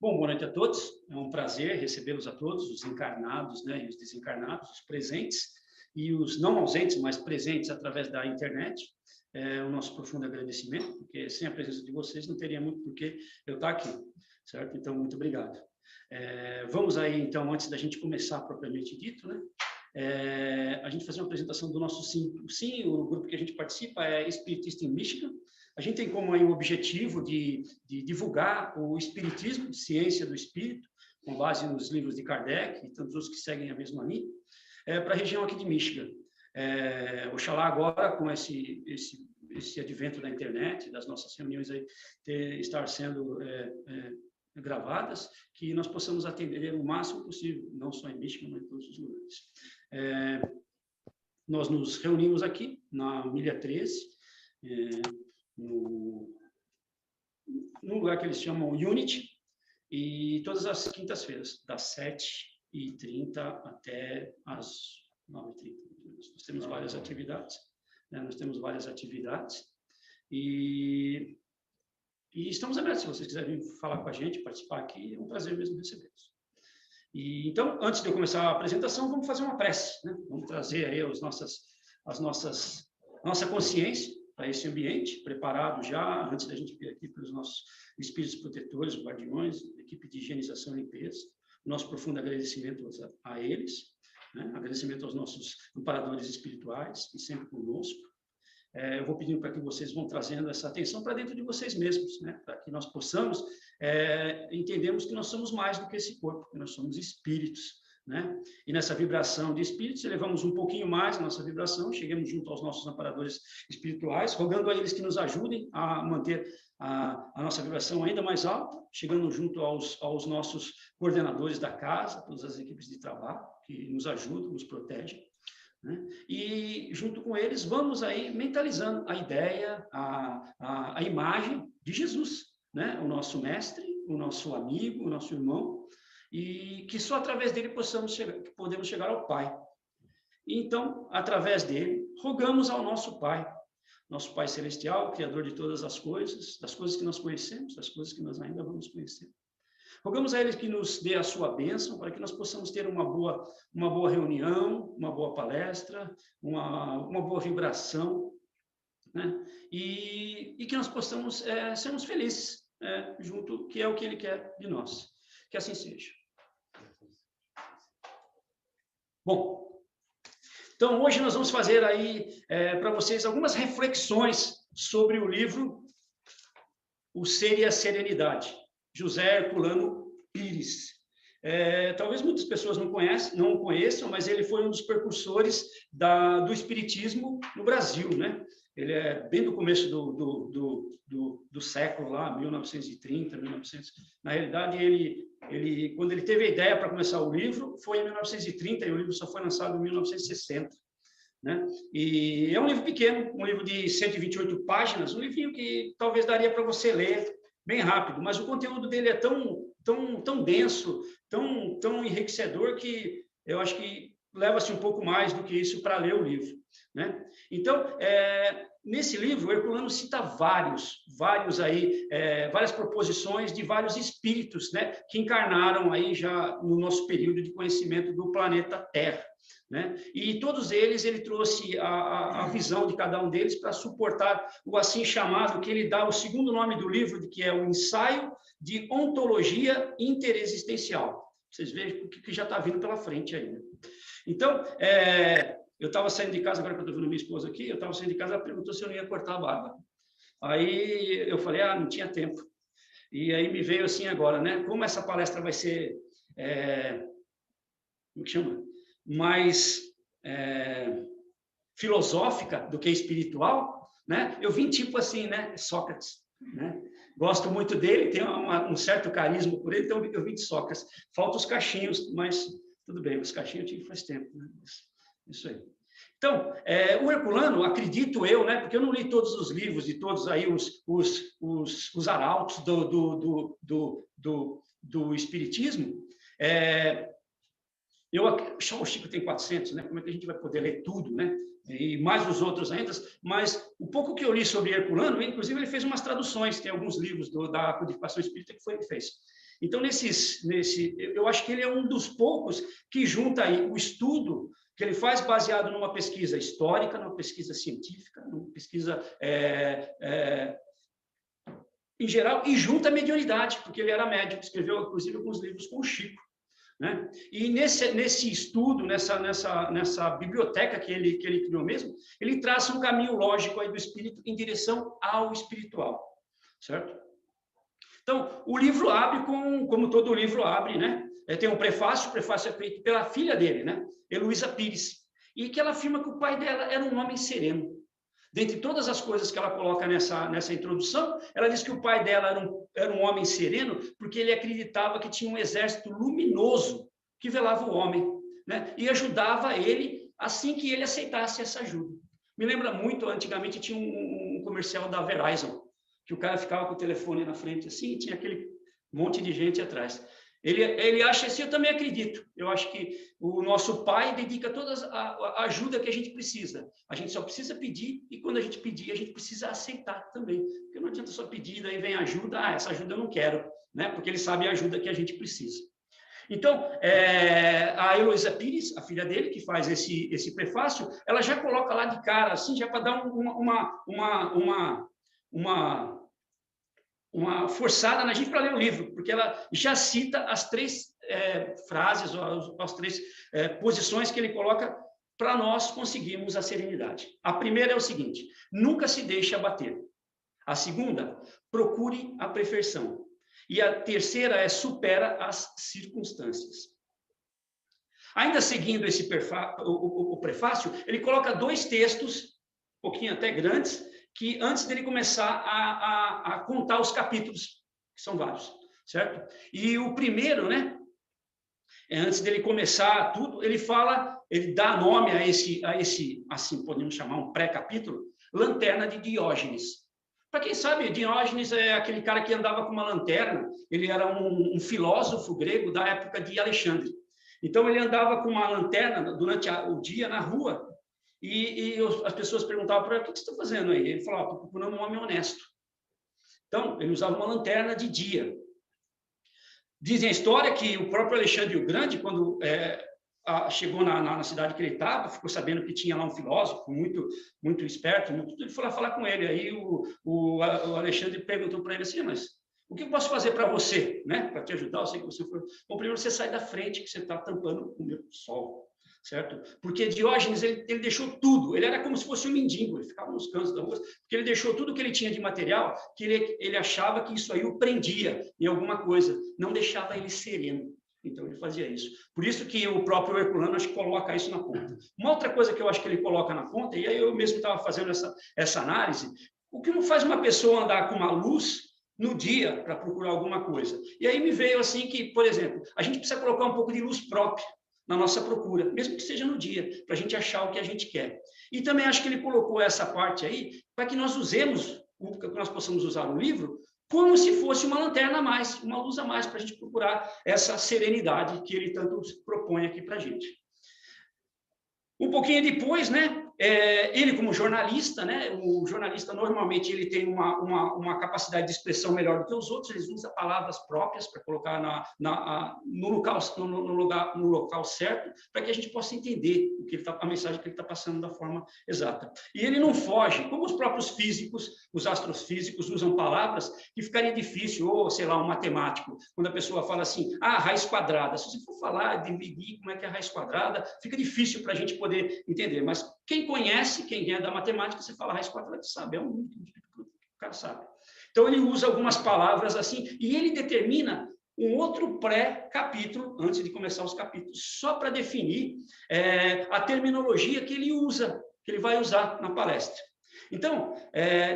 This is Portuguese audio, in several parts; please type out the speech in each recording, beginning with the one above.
Bom, boa noite a todos. É um prazer recebê-los a todos, os encarnados, né, e os desencarnados, os presentes e os não ausentes, mas presentes através da internet. O nosso profundo agradecimento, porque sem a presença de vocês não teria muito por que eu estar aqui, certo? Então, muito obrigado. Vamos aí, então, antes da gente começar propriamente dito, né? A gente fazer uma apresentação do nosso SIM. Sim, o grupo que a gente participa é Espiritista em Michigan. A gente tem como aí o objetivo de divulgar o espiritismo, ciência do espírito, com base nos livros de Kardec e tantos outros que seguem a mesma linha, para a região aqui de Michigan. Oxalá agora, com esse advento da internet, das nossas reuniões aí, estar sendo gravadas, que nós possamos atender o máximo possível, não só em Michigan, mas em todos os lugares. Nós nos reunimos aqui, na Milha 13, no lugar que eles chamam Unity, e todas as quintas-feiras, das 7h30 até as 9h30. Nós temos várias atividades, né? E estamos abertos, se vocês quiserem falar com a gente, participar aqui, é um prazer mesmo recebê-los. Então, antes de eu começar a apresentação, vamos fazer uma prece, né? Vamos trazer aí nossa consciência para esse ambiente, preparado já, antes da gente vir aqui pelos nossos espíritos protetores, guardiões, equipe de higienização e limpeza. Nosso profundo agradecimento a eles, né? Agradecimento aos nossos amparadores espirituais, que sempre conosco. Eu vou pedindo para que vocês vão trazendo essa atenção para dentro de vocês mesmos, né? Para que nós possamos entendermos que nós somos mais do que esse corpo, que nós somos espíritos, né? E nessa vibração de espíritos, elevamos um pouquinho mais a nossa vibração, chegamos junto aos nossos amparadores espirituais, rogando a eles que nos ajudem a manter a nossa vibração ainda mais alta, chegando junto aos nossos coordenadores da casa, todas as equipes de trabalho que nos ajudam, nos protegem, né? E junto com eles vamos aí mentalizando a ideia, a imagem de Jesus, né? O nosso mestre, o nosso amigo, o nosso irmão, e que só através dele podemos chegar ao Pai. Então, através dele, rogamos ao nosso Pai Celestial, Criador de todas as coisas, das coisas que nós conhecemos, das coisas que nós ainda vamos conhecer. Rogamos a Ele que nos dê a sua bênção, para que nós possamos ter uma boa reunião, uma boa palestra, uma boa vibração, né? E que nós possamos sermos felizes junto, que é o que Ele quer de nós. Que assim seja. Bom, então hoje nós vamos fazer aí para vocês algumas reflexões sobre o livro O Ser e a Serenidade, José Herculano Pires. Talvez muitas pessoas não o conheçam, mas ele foi um dos precursores do espiritismo no Brasil, né? Ele é bem do começo do século lá, 1930, 1900. Na realidade, quando ele teve a ideia para começar o livro, foi em 1930, e o livro só foi lançado em 1960. Né? E é um livro pequeno, um livro de 128 páginas, um livrinho que talvez daria para você ler bem rápido, mas o conteúdo dele é tão denso, tão enriquecedor, que eu acho que leva-se um pouco mais do que isso para ler o livro, né? Então, nesse livro, o Herculano cita várias proposições de vários espíritos, né, que encarnaram aí já no nosso período de conhecimento do planeta Terra, né? E todos eles, ele trouxe a visão de cada um deles para suportar o assim chamado, que ele dá o segundo nome do livro, que é o Ensaio de Ontologia Interexistencial. Vocês vejam o que já está vindo pela frente aí, né? Então, eu estava saindo de casa, agora que eu estou vendo minha esposa aqui, eu estava saindo de casa, ela perguntou se eu não ia cortar a barba. Aí eu falei, não tinha tempo. E aí me veio assim agora, né? Como essa palestra vai ser, como que chama? Mais filosófica do que espiritual, né? Eu vim tipo assim, né? Sócrates, né? Gosto muito dele, tenho um certo carisma por ele, então eu vim de Sócrates. Faltam os cachinhos, mas tudo bem, os cachinhos eu tive faz tempo, né? Isso aí. Então, o Herculano, acredito eu, né? Porque eu não li todos os livros de todos aí os arautos do espiritismo. O Chico tem 400, né? Como é que a gente vai poder ler tudo, né? e mais os outros ainda, mas o pouco que eu li sobre Herculano, inclusive ele fez umas traduções, tem alguns livros da codificação espírita que foi ele fez. Então, eu acho que ele é um dos poucos que junta aí o estudo que ele faz baseado numa pesquisa histórica, numa pesquisa científica, numa pesquisa em geral, e junta a mediunidade, porque ele era médico, escreveu, inclusive, alguns livros com o Chico. Né? E nesse estudo, nessa biblioteca que ele criou mesmo, ele traça um caminho lógico aí do espírito em direção ao espiritual, certo? Então, o livro abre como todo livro abre, né? Tem um prefácio, o prefácio é feito pela filha dele, né? Heloísa Pires, e que ela afirma que o pai dela era um homem sereno. Dentre todas as coisas que ela coloca nessa introdução, ela diz que o pai dela era um homem sereno porque ele acreditava que tinha um exército luminoso que velava o homem, né? E ajudava ele assim que ele aceitasse essa ajuda. Me lembra muito, antigamente tinha um comercial da Verizon, que o cara ficava com o telefone na frente assim e tinha aquele monte de gente atrás. Ele acha assim, eu também acredito. Eu acho que o nosso pai dedica toda a ajuda que a gente precisa. A gente só precisa pedir, e quando a gente pedir, a gente precisa aceitar também. Porque não adianta só pedir, daí vem ajuda, essa ajuda eu não quero, né? Porque ele sabe a ajuda que a gente precisa. Então, a Heloísa Pires, a filha dele, que faz esse prefácio, ela já coloca lá de cara, assim, já para dar uma forçada na gente para ler o livro, porque ela já cita as três frases, ou as três posições que ele coloca para nós conseguirmos a serenidade. A primeira é o seguinte: nunca se deixe abater. A segunda, procure a perfeição. E a terceira é supera as circunstâncias. Ainda seguindo o prefácio, ele coloca dois textos, um pouquinho até grandes, que antes dele começar a contar os capítulos, que são vários, certo? E o primeiro, né, antes dele começar tudo, ele dá nome a esse, assim, podemos chamar um pré-capítulo, Lanterna de Diógenes. Para quem sabe, Diógenes é aquele cara que andava com uma lanterna, ele era um filósofo grego da época de Alexandre. Então, ele andava com uma lanterna durante o dia na rua, e as pessoas perguntavam para ele: o que você está fazendo aí? Ele falava: estou procurando um homem honesto. Então, ele usava uma lanterna de dia. Dizem a história que o próprio Alexandre o Grande, quando chegou na cidade que ele estava, ficou sabendo que tinha lá um filósofo muito esperto, ele foi lá falar com ele. Aí o Alexandre perguntou para ele assim: mas o que eu posso fazer para você, né? Para te ajudar? Eu sei que você foi. Bom, primeiro você sai da frente, que você está tampando o meu sol, certo? Porque Diógenes, ele deixou tudo, ele era como se fosse um mendigo, ele ficava nos cantos da rua, porque ele deixou tudo que ele tinha de material, que ele achava que isso aí o prendia em alguma coisa, não deixava ele sereno. Então, ele fazia isso. Por isso que o próprio Herculano, acho que coloca isso na ponta. Uma outra coisa que eu acho que ele coloca na ponta, e aí eu mesmo estava fazendo essa análise, o que não faz uma pessoa andar com uma luz no dia para procurar alguma coisa? E aí me veio assim que, por exemplo, a gente precisa colocar um pouco de luz própria na nossa procura, mesmo que seja no dia, para a gente achar o que a gente quer. E também acho que ele colocou essa parte aí para que nós usemos, que nós possamos usar o livro, como se fosse uma lanterna a mais, uma luz a mais, para a gente procurar essa serenidade que ele tanto propõe aqui para a gente. Um pouquinho depois, né, ele como jornalista, né, o jornalista normalmente ele tem uma capacidade de expressão melhor do que os outros, ele usa palavras próprias para colocar no local certo, para que a gente possa entender a mensagem que ele está passando da forma exata. E ele não foge, como os próprios físicos, os astrofísicos usam palavras que ficaria difícil, ou sei lá, um matemático, quando a pessoa fala assim, raiz quadrada, se você for falar, dividir como é que é a raiz quadrada, fica difícil para a gente poder entender, mas quem conhece, quem é da matemática, você fala raiz quadrada, sabe, o cara sabe. Então, ele usa algumas palavras assim, e ele determina um outro pré-capítulo, antes de começar os capítulos, só para definir a terminologia que ele usa, que ele vai usar na palestra. Então,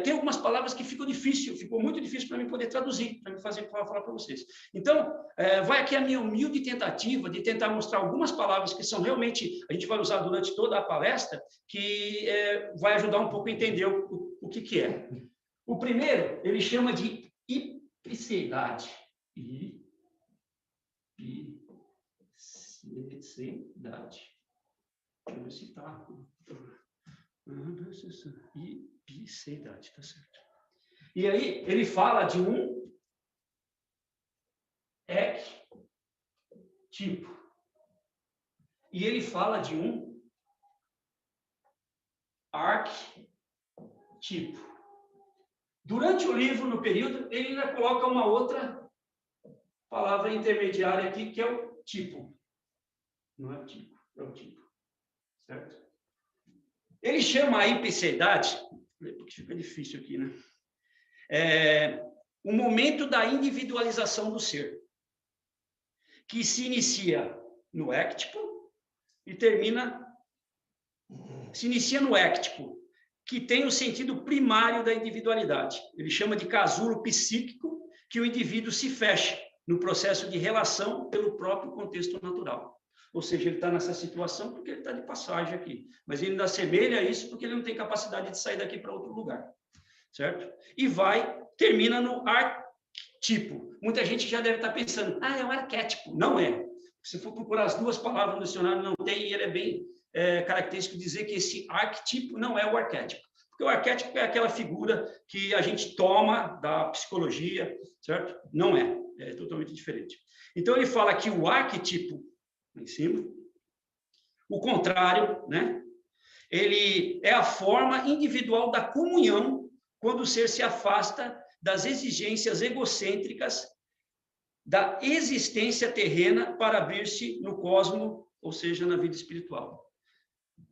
tem algumas palavras que ficou muito difícil para mim poder traduzir, para falar para vocês. Então, vai aqui a minha humilde tentativa de tentar mostrar algumas palavras que são realmente, a gente vai usar durante toda a palestra, que vai ajudar um pouco a entender o que é. O primeiro, ele chama de hipicidade. Hipicidade. Deixa eu ver se está. Ipicidade, tá certo. E aí, ele fala de um ectipo. E ele fala de um arquetipo. Durante o livro, no período, ele ainda coloca uma outra palavra intermediária aqui, que é o tipo. Não é o tipo, é o tipo. Certo? Ele chama a hipicidade, porque fica difícil aqui, né? O momento da individualização do ser, que se inicia no ectipo e se inicia no ectipo, que tem o sentido primário da individualidade. Ele chama de casulo psíquico, que o indivíduo se fecha no processo de relação pelo próprio contexto natural. Ou seja, ele está nessa situação porque ele está de passagem aqui. Mas ele ainda assemelha a isso porque ele não tem capacidade de sair daqui para outro lugar. Certo? E termina no arquetipo. Muita gente já deve estar pensando, é um arquétipo. Não é. Se for procurar as duas palavras no dicionário, não tem, e ele é bem característico dizer que esse arquetipo não é o arquétipo. Porque o arquétipo é aquela figura que a gente toma da psicologia, certo? Não é. É totalmente diferente. Então, ele fala que o arquetipo, lá em cima, o contrário, né? Ele é a forma individual da comunhão quando o ser se afasta das exigências egocêntricas da existência terrena para abrir-se no cosmo, ou seja, na vida espiritual.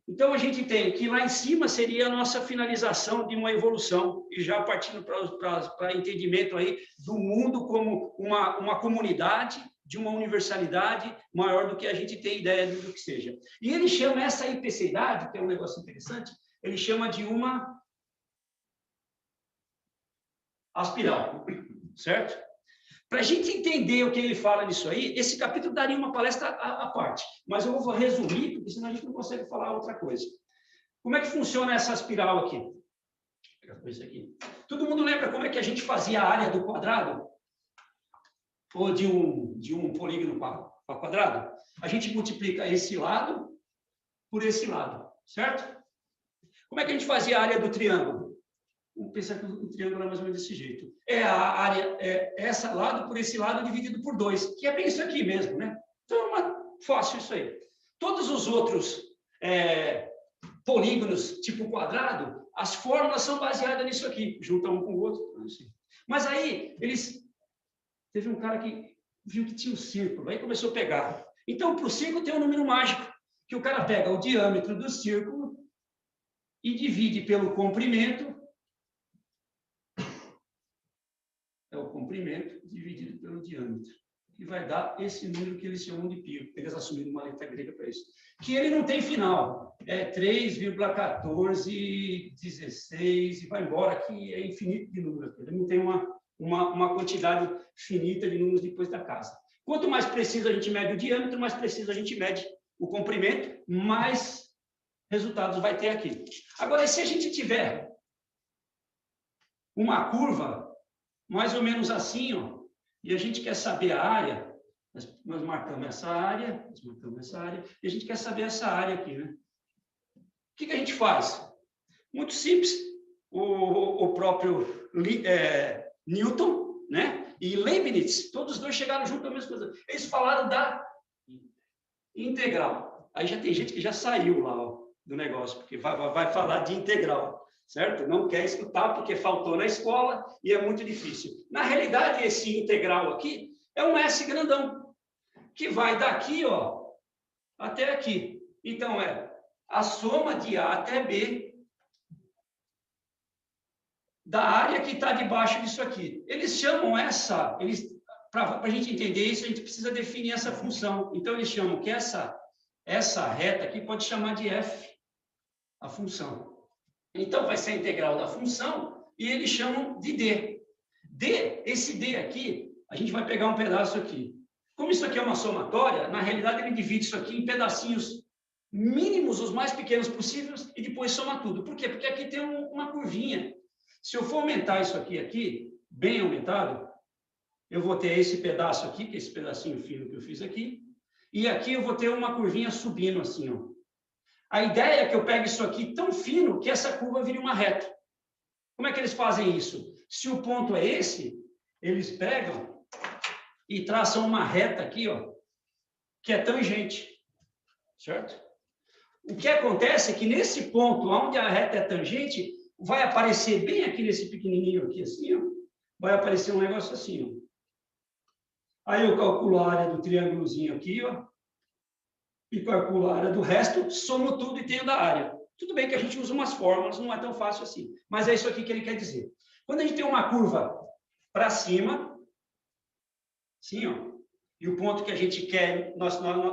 Então, a gente tem que lá em cima seria a nossa finalização de uma evolução, e já partindo para entendimento aí do mundo como uma comunidade, de uma universalidade maior do que a gente tem ideia do que seja. E ele chama essa hipicidade, que é um negócio interessante, ele chama de uma aspiral, certo? Para a gente entender o que ele fala nisso aí, esse capítulo daria uma palestra à parte, mas eu vou resumir, porque senão a gente não consegue falar outra coisa. Como é que funciona essa espiral aqui? Vou pegar isso aqui. Todo mundo lembra como é que a gente fazia a área do quadrado? Ou de um polígono quadrado? A gente multiplica esse lado por esse lado, certo? Como é que a gente fazia a área do triângulo? Vamos pensar que o triângulo é mais ou menos desse jeito. É a área, essa lado por esse lado dividido por 2, que é bem isso aqui mesmo, né? Então, é fácil isso aí. Todos os outros polígonos tipo quadrado, as fórmulas são baseadas nisso aqui. Junta um com o outro. Assim. Mas aí, teve um cara que viu que tinha um círculo, aí começou a pegar. Então, para o círculo tem um número mágico, que o cara pega o diâmetro do círculo e divide pelo comprimento. É o comprimento dividido pelo diâmetro. E vai dar esse número que eles chamam de π. Eles assumiram uma letra grega para isso. Que ele não tem final. É 3,1416 e vai embora, que é infinito de números. Ele não tem uma quantidade finita de números depois da casa. Quanto mais preciso a gente mede o diâmetro, mais preciso a gente mede o comprimento, mais resultados vai ter aqui. Agora, se a gente tiver uma curva mais ou menos assim, ó, e a gente quer saber a área, nós marcamos essa área, e a gente quer saber essa área aqui, né? O que a gente faz? Muito simples. O próprio Newton, né? E Leibniz, todos os dois chegaram junto à mesma coisa. Eles falaram da integral. Aí já tem gente que já saiu lá, ó, do negócio, porque vai falar de integral. Certo? Não quer escutar porque faltou na escola e é muito difícil. Na realidade, esse integral aqui é um S grandão, que vai daqui, ó, até aqui. Então, é a soma de A até B da área que está debaixo disso aqui. Eles chamam para a gente entender isso, a gente precisa definir essa função. Então, eles chamam que essa reta aqui pode chamar de F, a função. Então, vai ser a integral da função e eles chamam de D. Esse D aqui, a gente vai pegar um pedaço aqui. Como isso aqui é uma somatória, na realidade ele divide isso aqui em pedacinhos mínimos, os mais pequenos possíveis, e depois soma tudo. Por quê? Porque aqui tem uma curvinha. Se eu for aumentar isso aqui, bem aumentado, eu vou ter esse pedaço aqui, que é esse pedacinho fino que eu fiz aqui, e aqui eu vou ter uma curvinha subindo assim, ó. A ideia é que eu pegue isso aqui tão fino que essa curva vire uma reta. Como é que eles fazem isso? Se o ponto é esse, eles pegam e traçam uma reta aqui, ó, que é tangente, certo? O que acontece é que nesse ponto, onde a reta é tangente, vai aparecer bem aqui nesse pequenininho aqui, assim, ó, vai aparecer um negócio assim, ó. Aí eu calculo a área do triângulozinho aqui, ó, e calculo a área do resto, somo tudo e tenho da área. Tudo bem que a gente usa umas fórmulas, não é tão fácil assim, mas é isso aqui que ele quer dizer. Quando a gente tem uma curva para cima, assim, ó, e o ponto que a gente quer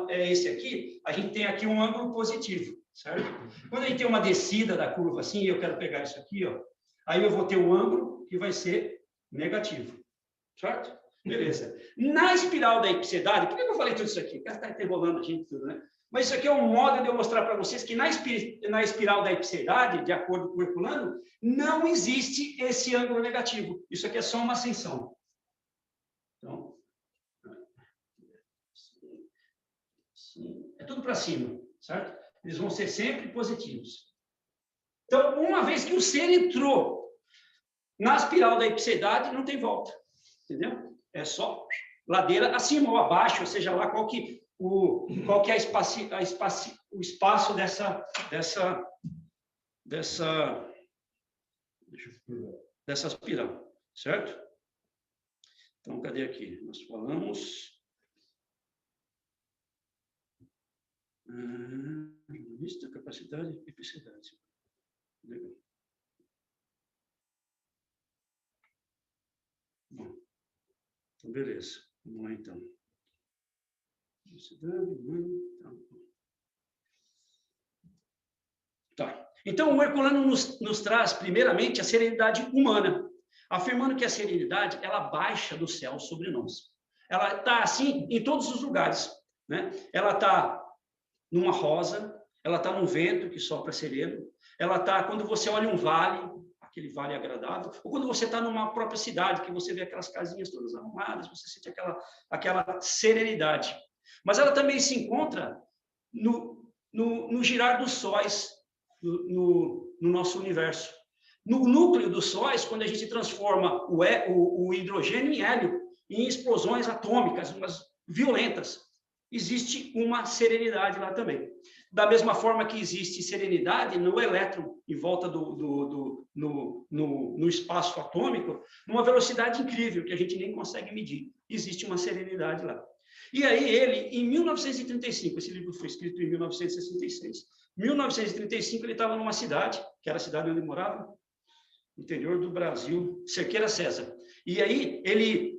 é esse aqui, a gente tem aqui um ângulo positivo, certo? Quando a gente tem uma descida da curva assim, eu quero pegar isso aqui, ó, aí eu vou ter um ângulo que vai ser negativo, certo? Beleza. Na espiral da ipsidade, por que eu falei tudo isso aqui? O cara está enrolando a gente tudo, né? Mas isso aqui é um modo de eu mostrar para vocês que na espiral da ipsidade, de acordo com o Herculano, não existe esse ângulo negativo. Isso aqui é só uma ascensão. Então, é tudo para cima, certo? Eles vão ser sempre positivos. Então, uma vez que o ser entrou na espiral da ipsidade, não tem volta. Entendeu? É só ladeira acima ou abaixo, ou seja lá qual que é o espaço dessa espiral, certo? Então, cadê aqui? Nós falamos vista, capacidade e epicidade. Legal. Bom, então, beleza. Vamos lá, então. Tá. Então, o Herculano nos traz, primeiramente, a serenidade humana, afirmando que a serenidade, ela baixa do céu sobre nós. Ela está assim em todos os lugares, né? Ela está numa rosa, ela está num vento que sopra sereno, ela está quando você olha um vale, aquele vale agradável, ou quando você está numa própria cidade, que você vê aquelas casinhas todas arrumadas, você sente aquela serenidade. Mas ela também se encontra no girar dos sóis no nosso universo. No núcleo dos sóis, quando a gente transforma o hidrogênio em hélio, em explosões atômicas, umas violentas, existe uma serenidade lá também. Da mesma forma que existe serenidade no elétron em volta no espaço atômico, numa velocidade incrível que a gente nem consegue medir. Existe uma serenidade lá. E aí ele, em 1935, esse livro foi escrito em 1966, em 1935 ele estava numa cidade, que era a cidade onde ele morava, interior do Brasil, Cerqueira César. E aí ele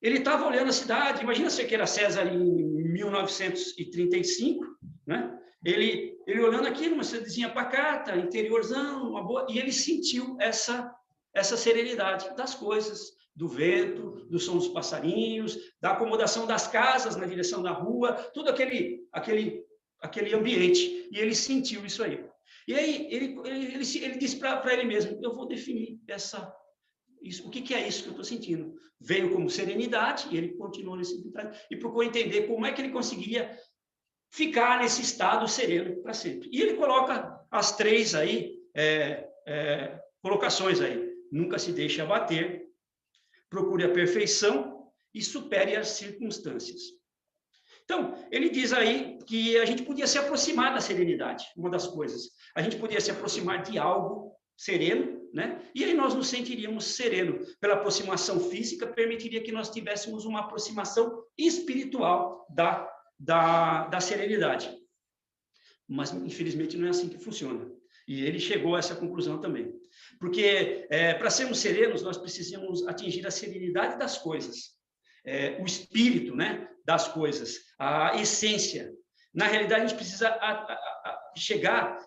estava olhando a cidade, imagina Cerqueira César em 1935, né? Ele olhando aqui numa cidadezinha pacata, interiorzão, uma boa, e ele sentiu essa serenidade das coisas, do vento, do som dos passarinhos, da acomodação das casas na direção da rua, todo aquele ambiente. E ele sentiu isso aí. E aí ele disse para ele mesmo: eu vou definir o que é isso que eu estou sentindo. Veio como serenidade, e ele continuou nesse e procurou entender como é que ele conseguiria ficar nesse estado sereno para sempre. E ele coloca as três aí, colocações aí. Nunca se deixe abater, procure a perfeição e supere as circunstâncias. Então, ele diz aí que a gente podia se aproximar da serenidade, uma das coisas. A gente podia se aproximar de algo sereno, né? E aí nós nos sentiríamos sereno. Pela aproximação física, permitiria que nós tivéssemos uma aproximação espiritual da serenidade. Mas, infelizmente, não é assim que funciona. E ele chegou a essa conclusão também. Porque, para sermos serenos, nós precisamos atingir a serenidade das coisas. O espírito, né, das coisas, a essência. Na realidade, a gente precisa chegar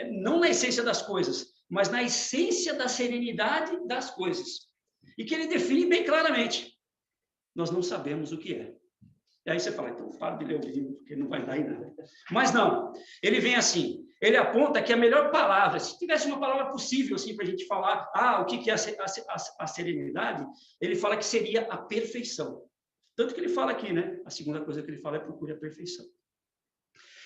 não na essência das coisas, mas na essência da serenidade das coisas. E que ele define bem claramente. Nós não sabemos o que é. E aí você fala, então para de ler o livro, porque não vai dar em nada. Mas não, ele vem assim, ele aponta que a melhor palavra, se tivesse uma palavra possível assim, para a gente falar, o que é a serenidade, ele fala que seria a perfeição. Tanto que ele fala aqui, né? A segunda coisa que ele fala é procure a perfeição.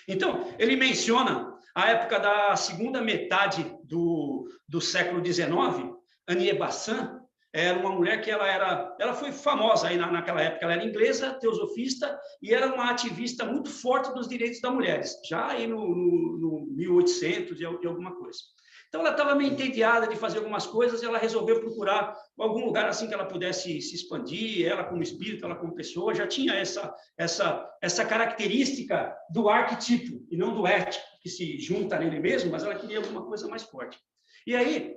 Então, ele menciona a época da segunda metade do século XIX, Annie Besant, era uma mulher que ela foi famosa aí naquela época, ela era inglesa, teosofista, e era uma ativista muito forte dos direitos das mulheres, já aí no 1800 e alguma coisa. Então, ela estava meio entediada de fazer algumas coisas, e ela resolveu procurar algum lugar assim que ela pudesse se expandir, ela como espírito, ela como pessoa, já tinha essa característica do arquetipo, e não do ético, que se junta nele mesmo, mas ela queria alguma coisa mais forte. E aí,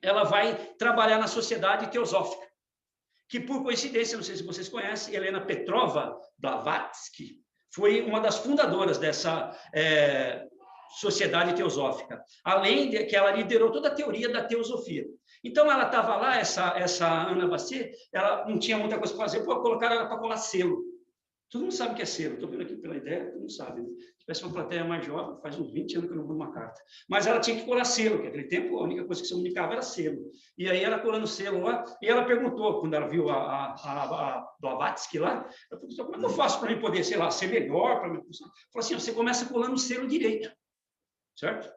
ela vai trabalhar na Sociedade Teosófica, que, por coincidência, não sei se vocês conhecem, Helena Petrova Blavatsky, foi uma das fundadoras dessa Sociedade Teosófica, além de que ela liderou toda a teoria da teosofia. Então, ela estava lá, essa Ana Basset, ela não tinha muita coisa para fazer, colocaram ela para colar selo. Todo mundo sabe o que é selo, estou vendo aqui pela ideia, todo mundo sabe. Né? Se tivesse uma plateia mais jovem, faz uns 20 anos que eu não mando uma carta. Mas ela tinha que colar selo, porque naquele tempo a única coisa que se comunicava era selo. E aí ela colando selo lá, e ela perguntou, quando ela viu a Blavatsky lá, ela perguntou, como é que eu faço para mim poder, sei lá, ser melhor? Falou assim, você começa colando o selo direito, certo?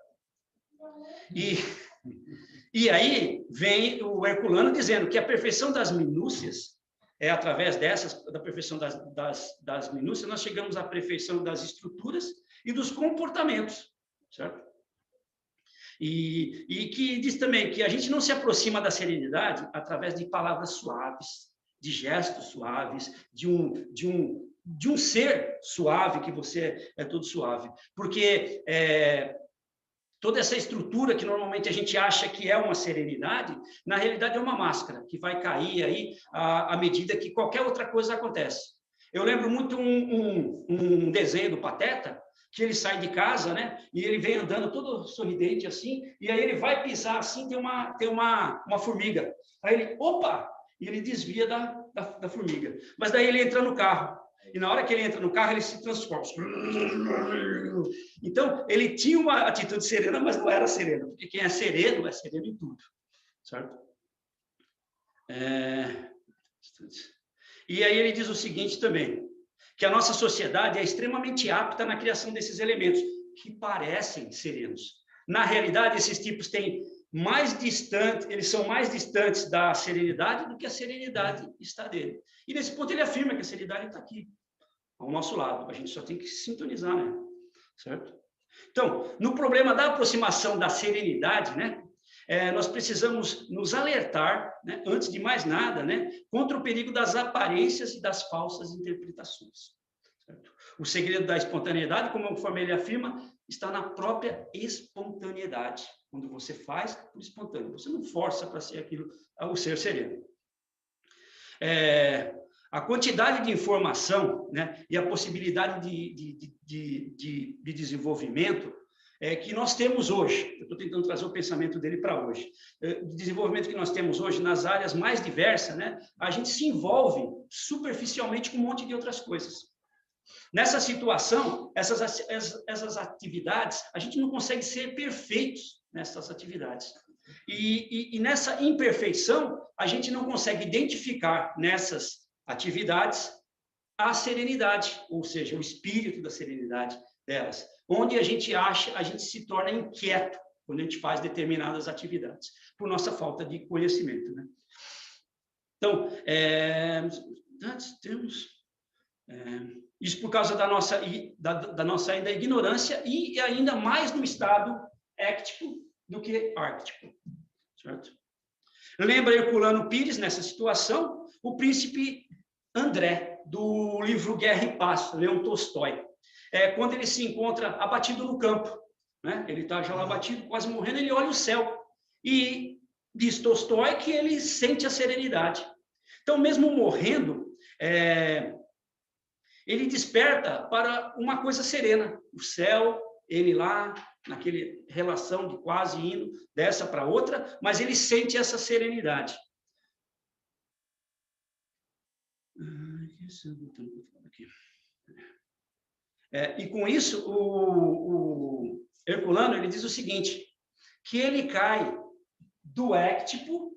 E aí vem o Herculano dizendo que a perfeição das minúcias, através da perfeição das minúcias, nós chegamos à perfeição das estruturas e dos comportamentos, certo? E que diz também que a gente não se aproxima da serenidade através de palavras suaves, de gestos suaves, de um ser suave, que você é todo suave. Porque toda essa estrutura que normalmente a gente acha que é uma serenidade, na realidade é uma máscara, que vai cair aí à medida que qualquer outra coisa acontece. Eu lembro muito um desenho do Pateta, que ele sai de casa, né? E ele vem andando todo sorridente assim, e aí ele vai pisar assim, tem uma formiga. Aí ele, opa! E ele desvia da formiga. Mas daí ele entra no carro. E na hora que ele entra no carro, ele se transforma. Então, ele tinha uma atitude serena, mas não era serena, porque quem é sereno em tudo, certo? E aí ele diz o seguinte também, que a nossa sociedade é extremamente apta na criação desses elementos, que parecem serenos. Na realidade, esses tipos têm eles são mais distantes da serenidade do que a serenidade está dele. E nesse ponto ele afirma que a serenidade está aqui, ao nosso lado. A gente só tem que se sintonizar, né? Certo? Então, no problema da aproximação da serenidade, né? Nós precisamos nos alertar, né, antes de mais nada, né, contra o perigo das aparências e das falsas interpretações. Certo? O segredo da espontaneidade, conforme ele afirma, está na própria espontaneidade. Quando você faz por espontâneo, você não força para ser aquilo, o ser sereno. A quantidade de informação, né, e a possibilidade de desenvolvimento que nós temos hoje, eu estou tentando trazer o pensamento dele para hoje, o desenvolvimento que nós temos hoje nas áreas mais diversas, né, a gente se envolve superficialmente com um monte de outras coisas. Nessa situação, essas atividades, a gente não consegue ser perfeitos nessas atividades. E nessa imperfeição, a gente não consegue identificar nessas atividades a serenidade, ou seja, o espírito da serenidade delas, onde a gente se torna inquieto quando a gente faz determinadas atividades, por nossa falta de conhecimento, né? Então, nós temos isso por causa da nossa ainda ignorância e ainda mais no estado éctico do que árquico, certo? Lembra Herculano Pires, nessa situação, o príncipe André, do livro Guerra e Paz, Leão Tolstói. Quando ele se encontra abatido no campo, né? Ele está já lá abatido, quase morrendo, ele olha o céu e diz Tolstói que ele sente a serenidade. Então, mesmo morrendo, ele desperta para uma coisa serena, o céu, ele lá, naquela relação de quase indo dessa para outra, mas ele sente essa serenidade. E com isso, o Herculano, ele diz o seguinte, que ele cai do éctipo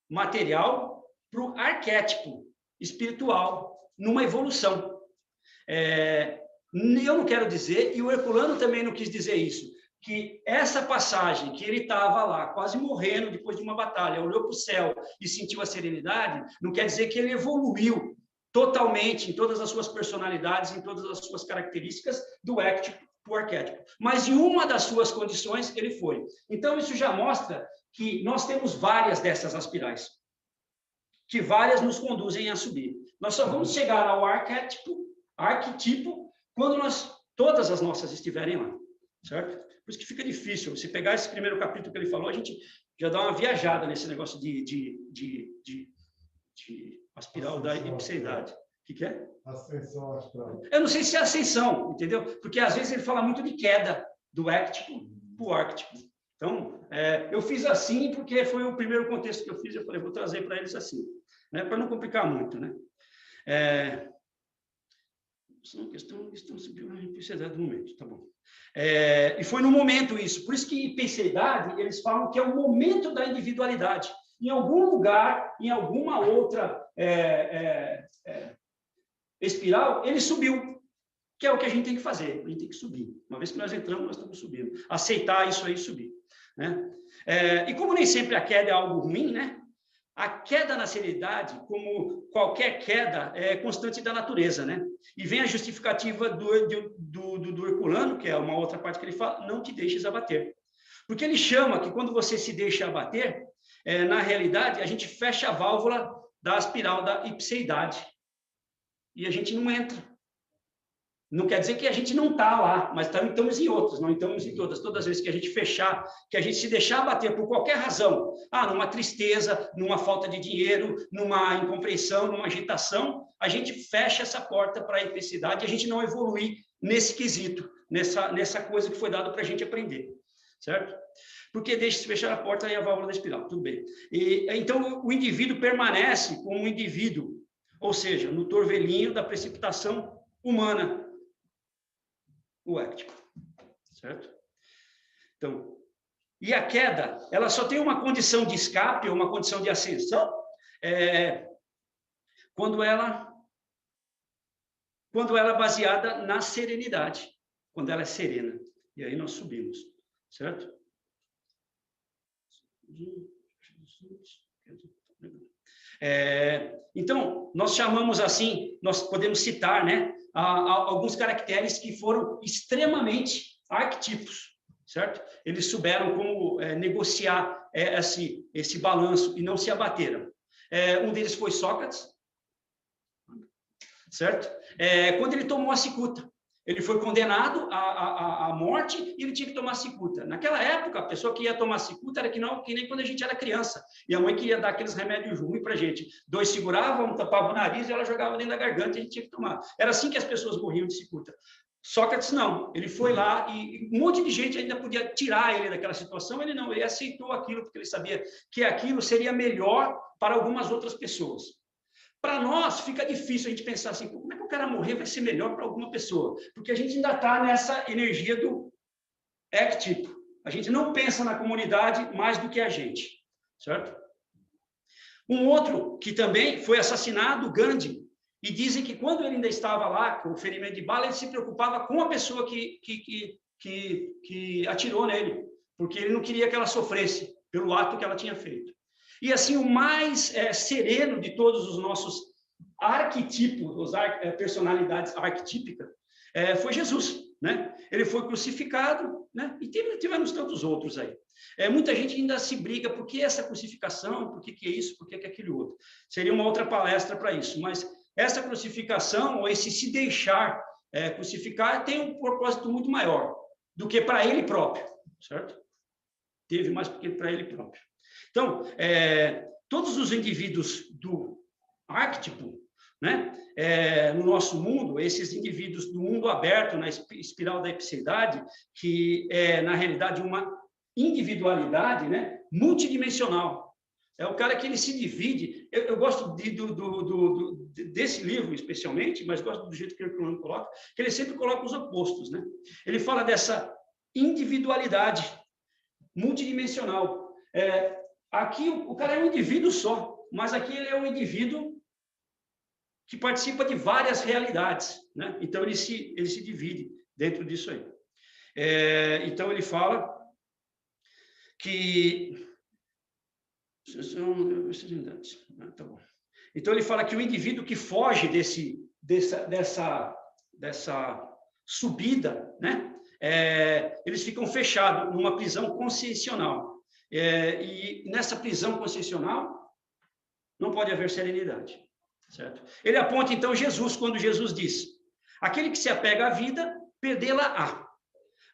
material para o arquétipo espiritual, numa evolução. Eu não quero dizer, e o Herculano também não quis dizer isso, que essa passagem, que ele estava lá, quase morrendo depois de uma batalha, olhou para o céu e sentiu a serenidade, não quer dizer que ele evoluiu totalmente em todas as suas personalidades, em todas as suas características do éctico para o arquétipo. Mas em uma das suas condições, ele foi. Então, isso já mostra que nós temos várias dessas aspirais, que várias nos conduzem a subir. Nós só vamos chegar ao arquétipo, quando todas as nossas estiverem lá, certo? Por isso que fica difícil. Se pegar esse primeiro capítulo que ele falou, a gente já dá uma viajada nesse negócio de aspiral da ipseidade. O que é? Ascensão astral. Eu não sei se é ascensão, entendeu? Porque às vezes ele fala muito de queda do éctico para o árquico. Então, eu fiz assim porque foi o primeiro contexto que eu fiz. Eu falei, vou trazer para eles assim, né? Para não complicar muito, né? Questão subiu a ipseidade do momento, tá bom. E foi no momento isso. Por isso que ipseidade, eles falam que é o momento da individualidade. Em algum lugar, em alguma outra espiral, ele subiu, que é o que a gente tem que fazer. A gente tem que subir. Uma vez que nós entramos, nós estamos subindo. Aceitar isso aí e subir, né? E como nem sempre a queda é algo ruim, né? A queda na seriedade, como qualquer queda, é constante da natureza, né? E vem a justificativa do Herculano, que é uma outra parte que ele fala, não te deixes abater. Porque ele chama que quando você se deixa abater, na realidade, a gente fecha a válvula da espiral da ipseidade. E a gente não entra. Não quer dizer que a gente não está lá, mas estamos em outras, não estamos em todas. Todas as vezes que a gente fechar, que a gente se deixar abater por qualquer razão, numa tristeza, numa falta de dinheiro, numa incompreensão, numa agitação, a gente fecha essa porta para a intensidade e a gente não evolui nesse quesito, nessa coisa que foi dado para a gente aprender, certo? Porque deixa-se fechar a porta e a válvula da espiral, tudo bem. Então, o indivíduo permanece como um indivíduo, ou seja, no torvelinho da precipitação humana, o éctico, certo? Então, e a queda, ela só tem uma condição de escape, ou uma condição de ascensão, quando ela é baseada na serenidade, quando ela é serena. E aí nós subimos, certo? Então, nós chamamos assim, nós podemos citar, né, alguns caracteres que foram extremamente arquetipos, certo? Eles souberam como negociar esse balanço e não se abateram. Um deles foi Sócrates, certo? Quando ele tomou a cicuta, ele foi condenado à morte e ele tinha que tomar cicuta. Naquela época, a pessoa que ia tomar cicuta era que nem quando a gente era criança. E a mãe queria dar aqueles remédios ruins para a gente. 2 seguravam, um tapava o nariz e ela jogava dentro da garganta e a gente tinha que tomar. Era assim que as pessoas morriam de cicuta. Sócrates não. Ele foi lá e um monte de gente ainda podia tirar ele daquela situação. Ele não, ele aceitou aquilo porque ele sabia que aquilo seria melhor para algumas outras pessoas. Para nós, fica difícil a gente pensar assim, como é que o cara morrer vai ser melhor para alguma pessoa? Porque a gente ainda está nessa energia do éctico. A gente não pensa na comunidade mais do que a gente, certo? Um outro que também foi assassinado, Gandhi, e dizem que quando ele ainda estava lá, com o ferimento de bala, ele se preocupava com a pessoa que atirou nele, porque ele não queria que ela sofresse pelo ato que ela tinha feito. E assim, o mais sereno de todos os nossos arquetipos, personalidades arquetípicas, foi Jesus, né? Ele foi crucificado, né? E tivemos tantos outros aí. Muita gente ainda se briga, por que essa crucificação, por que é isso, por que é aquele outro. Seria uma outra palestra para isso, mas essa crucificação, ou esse se deixar crucificar, tem um propósito muito maior do que para ele próprio, certo? Teve mais do que para ele próprio. Então, todos os indivíduos do arquétipo, né, no nosso mundo, esses indivíduos do mundo aberto, na espiral da ipseidade, que é, na realidade, uma individualidade, né, multidimensional. É o cara que ele se divide. Eu gosto desse livro, especialmente, mas gosto do jeito que o Herculano coloca, que ele sempre coloca os opostos, né? Ele fala dessa individualidade multidimensional. Aqui o cara é um indivíduo só, mas aqui ele é um indivíduo que participa de várias realidades, né? Então, ele se divide dentro disso aí. Então, ele fala que... Tá bom. Então, ele fala que o indivíduo que foge dessa subida, né? Eles ficam fechados numa prisão consciencial. E nessa prisão consciencial não pode haver serenidade, certo? Ele aponta, então, Jesus, quando Jesus diz: aquele que se apega à vida, perdê-la-á.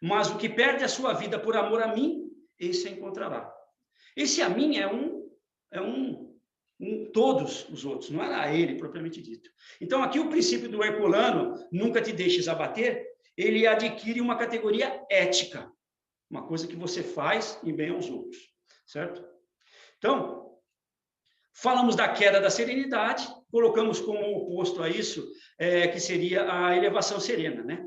Mas o que perde a sua vida por amor a mim, esse a encontrará. Esse a mim é todos os outros, não era ele propriamente dito. Então, aqui o princípio do Herculano, nunca te deixes abater, ele adquire uma categoria ética, uma coisa que você faz em bem aos outros, certo? Então, falamos da queda da serenidade, colocamos como oposto a isso, que seria a elevação serena, né?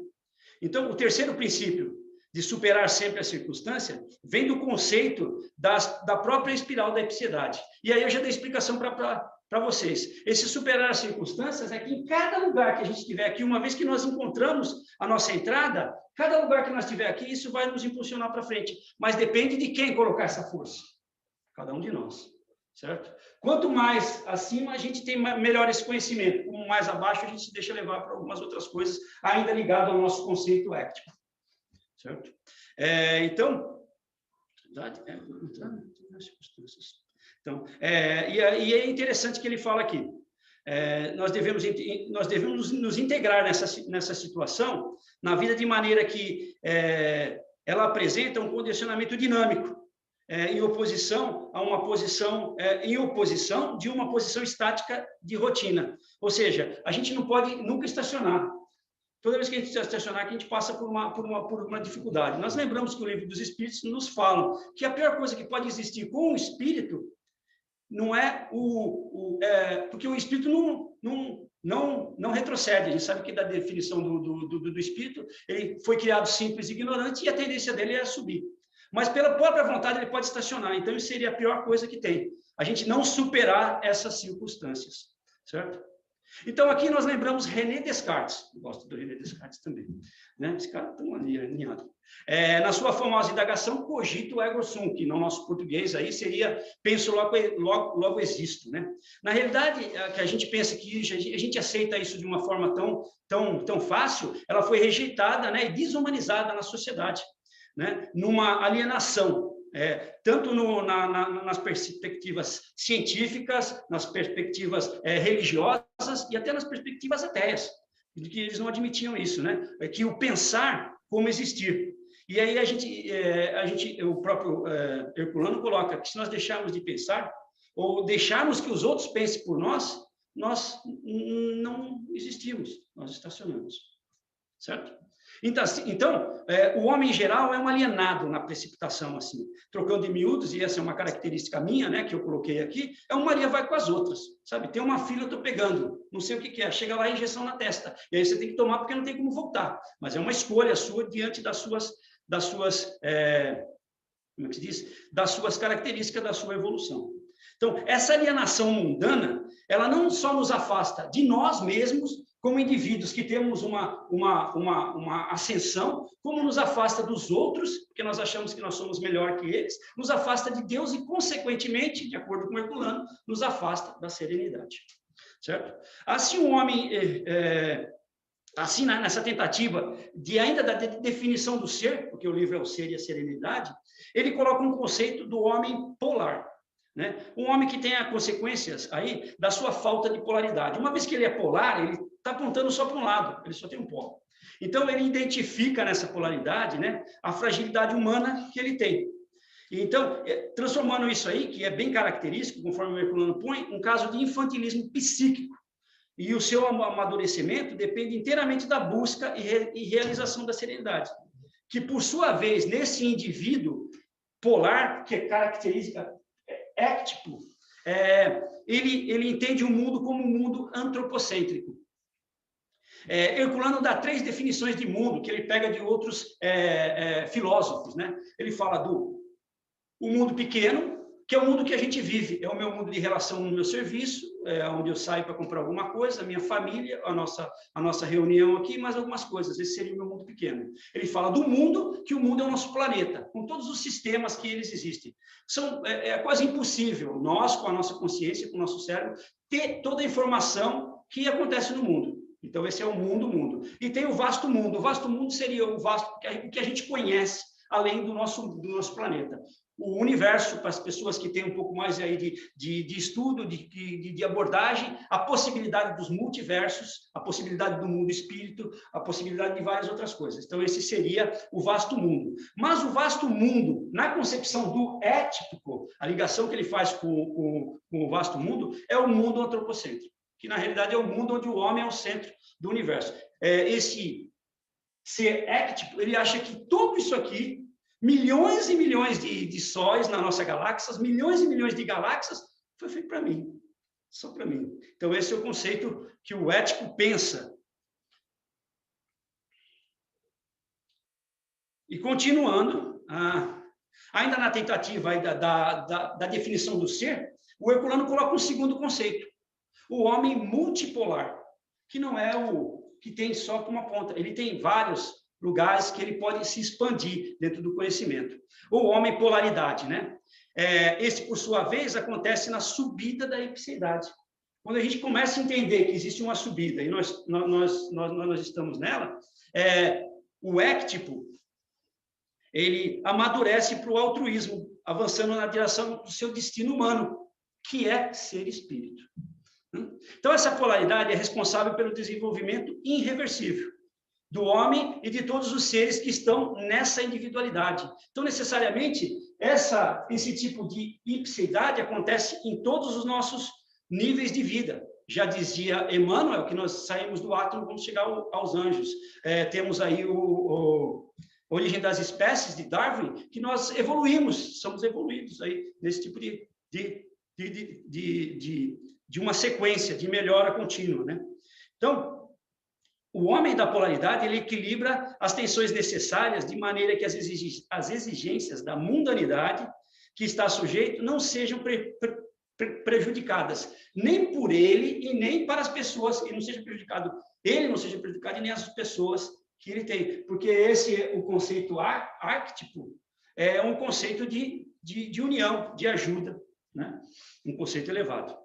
Então, o terceiro princípio de superar sempre a circunstância vem do conceito da própria espiral da epicidade. E aí eu já dei explicação para vocês. Esse superar as circunstâncias é que em cada lugar que a gente estiver aqui, uma vez que nós encontramos a nossa entrada, cada lugar que nós estiver aqui, isso vai nos impulsionar para frente. Mas depende de quem colocar essa força. Cada um de nós, certo? Quanto mais acima, a gente tem melhor esse conhecimento. Como mais abaixo, a gente se deixa levar para algumas outras coisas, ainda ligado ao nosso conceito ético. Certo? Então, e é interessante que ele fala aqui, nós devemos nos integrar nessa situação, na vida de maneira que ela apresenta um condicionamento dinâmico, em oposição de uma posição estática de rotina. Ou seja, a gente não pode nunca estacionar. Toda vez que a gente estacionar aqui, a gente passa por uma dificuldade. Nós lembramos que o Livro dos Espíritos nos fala que a pior coisa que pode existir com o espírito não é porque o espírito não retrocede. A gente sabe que da definição do espírito, ele foi criado simples e ignorante e a tendência dele é subir. Mas pela própria vontade ele pode estacionar. Então isso seria a pior coisa que tem. A gente não superar essas circunstâncias, certo? Então, aqui nós lembramos René Descartes. Eu gosto do René Descartes também, né? Esse cara está alinhado. Na sua famosa indagação, cogito ergo sum, que no nosso português aí seria penso, logo existo, né? Na realidade, que a gente pensa que a gente aceita isso de uma forma tão fácil, ela foi rejeitada, né, e desumanizada na sociedade, né? Numa alienação. Tanto nas perspectivas científicas, nas perspectivas religiosas e até nas perspectivas ateias, de que eles não admitiam isso, né? Que o pensar como existir. E aí o próprio Herculano coloca que se nós deixarmos de pensar ou deixarmos que os outros pensem por nós não existimos, nós estacionamos, certo? Então, o homem em geral é um alienado na precipitação, assim, trocando em miúdos, e essa é uma característica minha, né, que eu coloquei aqui, uma Maria vai com as outras, sabe? Tem uma fila, eu estou pegando, não sei o que é, chega lá, injeção na testa, e aí você tem que tomar porque não tem como voltar, mas é uma escolha sua diante das suas como é que se diz? Das suas características, da sua evolução. Então, essa alienação mundana, ela não só nos afasta de nós mesmos, como indivíduos que temos uma ascensão, como nos afasta dos outros, porque nós achamos que nós somos melhor que eles, nos afasta de Deus e, consequentemente, de acordo com Herculano, nos afasta da serenidade. Certo? Assim, um homem, assim, nessa tentativa de ainda da definição do ser, porque o livro é o ser e a serenidade, ele coloca um conceito do homem polar. Né? Um homem que tem as consequências aí da sua falta de polaridade. Uma vez que ele é polar, ele está apontando só para um lado, ele só tem um polo. Então, ele identifica nessa polaridade, né, a fragilidade humana que ele tem. Então, transformando isso aí, que é bem característico, conforme o Herculano põe, um caso de infantilismo psíquico. E o seu amadurecimento depende inteiramente da busca e realização da serenidade. Que, por sua vez, nesse indivíduo polar, que é característica éctico, ele entende o mundo como um mundo antropocêntrico. Herculano dá 3 definições de mundo, que ele pega de outros filósofos, né? Ele fala do mundo pequeno, que é o mundo que a gente vive, é o meu mundo de relação no meu serviço, é onde eu saio para comprar alguma coisa, a minha família, a nossa reunião aqui, mais algumas coisas. Esse seria o meu mundo pequeno. Ele fala do mundo, que o mundo é o nosso planeta, com todos os sistemas que eles existem. É quase impossível nós, com a nossa consciência, com o nosso cérebro, ter toda a informação que acontece no mundo. Então, esse é o mundo. E tem o vasto mundo. O vasto mundo seria o que a gente conhece, além do nosso planeta. O universo, para as pessoas que têm um pouco mais aí de estudo, de abordagem, a possibilidade dos multiversos, a possibilidade do mundo espírito, a possibilidade de várias outras coisas. Então, esse seria o vasto mundo. Mas o vasto mundo, na concepção do ético, a ligação que ele faz com o vasto mundo, é o mundo antropocêntrico, que, na realidade, é o mundo onde o homem é o centro do universo. Esse ser ético, ele acha que tudo isso aqui, milhões e milhões de sóis na nossa galáxia, milhões e milhões de galáxias, foi feito para mim, só para mim. Então, esse é o conceito que o ético pensa. E continuando, ainda na tentativa aí da definição do ser, o Herculano coloca um segundo conceito, o homem multipolar, que não é o que tem só uma ponta, ele tem vários lugares que ele pode se expandir dentro do conhecimento. O homem polaridade, né? Esse, por sua vez, acontece na subida da ipseidade. Quando a gente começa a entender que existe uma subida e nós estamos nela, o éctipo, ele amadurece para o altruísmo, avançando na direção do seu destino humano, que é ser espírito. Então, essa polaridade é responsável pelo desenvolvimento irreversível do homem e de todos os seres que estão nessa individualidade. Então, necessariamente, esse tipo de ipseidade acontece em todos os nossos níveis de vida. Já dizia Emmanuel que nós saímos do átomo, vamos chegar aos anjos. Temos aí o Origem das Espécies, de Darwin, que nós evoluímos, somos evoluídos aí nesse tipo de uma sequência de melhora contínua, né? Então, o homem da polaridade, ele equilibra as tensões necessárias de maneira que as exigências da mundanidade que está sujeito não sejam prejudicadas, nem por ele e nem para as pessoas, ele não seja prejudicado e nem as pessoas que ele tem, porque o conceito arquétipo é um conceito de união, de ajuda, né? Um conceito elevado.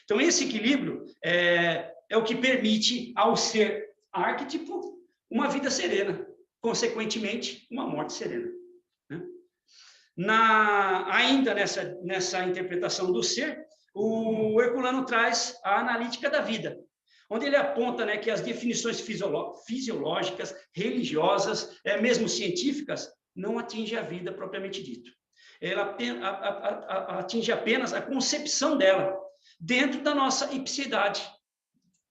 Então, esse equilíbrio é o que permite ao ser arquétipo uma vida serena, consequentemente, uma morte serena, né? Ainda nessa interpretação do ser, o Herculano traz a analítica da vida, onde ele aponta, né, que as definições fisiológicas, religiosas, mesmo científicas, não atingem a vida propriamente dito. Ela atinge apenas a concepção dela, dentro da nossa ipseidade.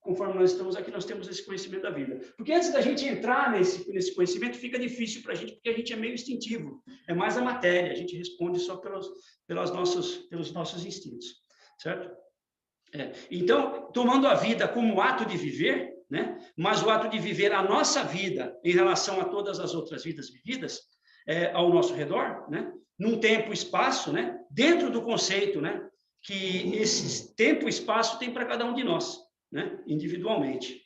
Conforme nós estamos aqui, nós temos esse conhecimento da vida. Porque antes da gente entrar nesse conhecimento, fica difícil para a gente, porque a gente é meio instintivo. É mais a matéria, a gente responde só pelos nossos instintos, certo? Então, tomando a vida como ato de viver, né? Mas o ato de viver a nossa vida em relação a todas as outras vidas vividas ao nosso redor, né? Num tempo e espaço, né? Dentro do conceito, né? Que esse tempo e espaço tem para cada um de nós, né? Individualmente.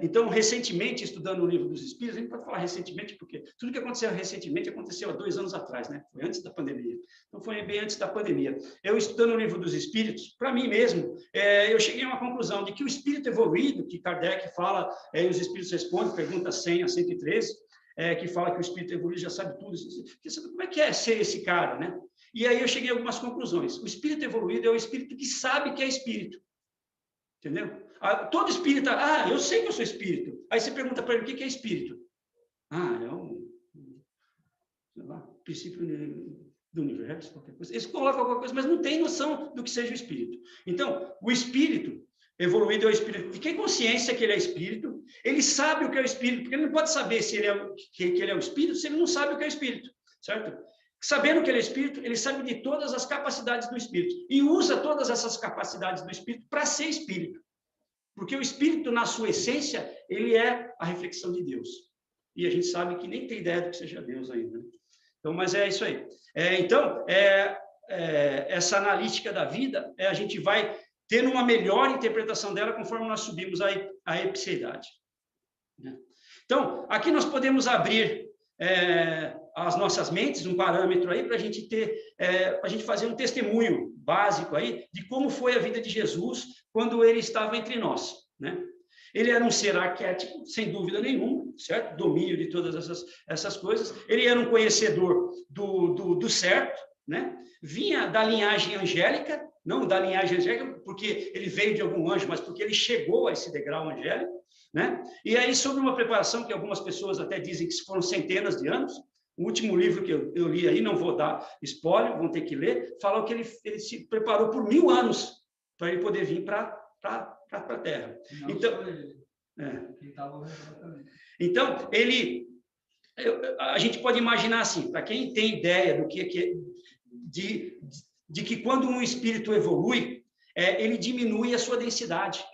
Então, recentemente, estudando o Livro dos Espíritos, a gente pode falar recentemente, porque tudo que aconteceu recentemente aconteceu há 2 anos atrás, né? Foi antes da pandemia. Então, foi bem antes da pandemia. Eu, estudando o Livro dos Espíritos, para mim mesmo, eu cheguei a uma conclusão de que o espírito evoluído, que Kardec fala, e os Espíritos respondem, pergunta 100 a 113, que fala que o espírito evoluído já sabe tudo. Como é que é ser esse cara, né? E aí eu cheguei a algumas conclusões. O espírito evoluído é o espírito que sabe que é espírito. Entendeu? Todo espírita, eu sei que eu sou espírito. Aí você pergunta para ele, o que é espírito? É sei lá, princípio do universo, qualquer coisa. Eles colocam qualquer coisa, mas não tem noção do que seja o espírito. Então, o espírito evoluído é o espírito que tem consciência que ele é espírito, ele sabe o que é o espírito, porque ele não pode saber se que ele é o espírito se ele não sabe o que é o espírito, certo? Sabendo que ele é espírito, ele sabe de todas as capacidades do espírito e usa todas essas capacidades do espírito para ser espírito. Porque o espírito, na sua essência, ele é a reflexão de Deus. E a gente sabe que nem tem ideia do que seja Deus ainda. Então, mas é isso aí. Essa analítica da vida, a gente vai tendo uma melhor interpretação dela conforme nós subimos a epseidade. Então, aqui nós podemos abrir as nossas mentes, um parâmetro aí para a gente ter, para a gente fazer um testemunho básico aí de como foi a vida de Jesus quando ele estava entre nós, né? Ele era um ser arquétipo, sem dúvida nenhuma, certo? Domínio de todas essas coisas. Ele era um conhecedor do certo, né? Vinha da linhagem angélica, não da linhagem angélica porque ele veio de algum anjo, mas porque ele chegou a esse degrau angélico, né? E aí, sobre uma preparação que algumas pessoas até dizem que foram centenas de anos, o último livro que eu li aí, não vou dar spoiler, vão ter que ler, falou que ele se preparou por 1000 anos para ele poder vir para a Terra. Não então, então, a gente pode imaginar assim, para quem tem ideia do de que quando um espírito evolui, ele diminui a sua densidade.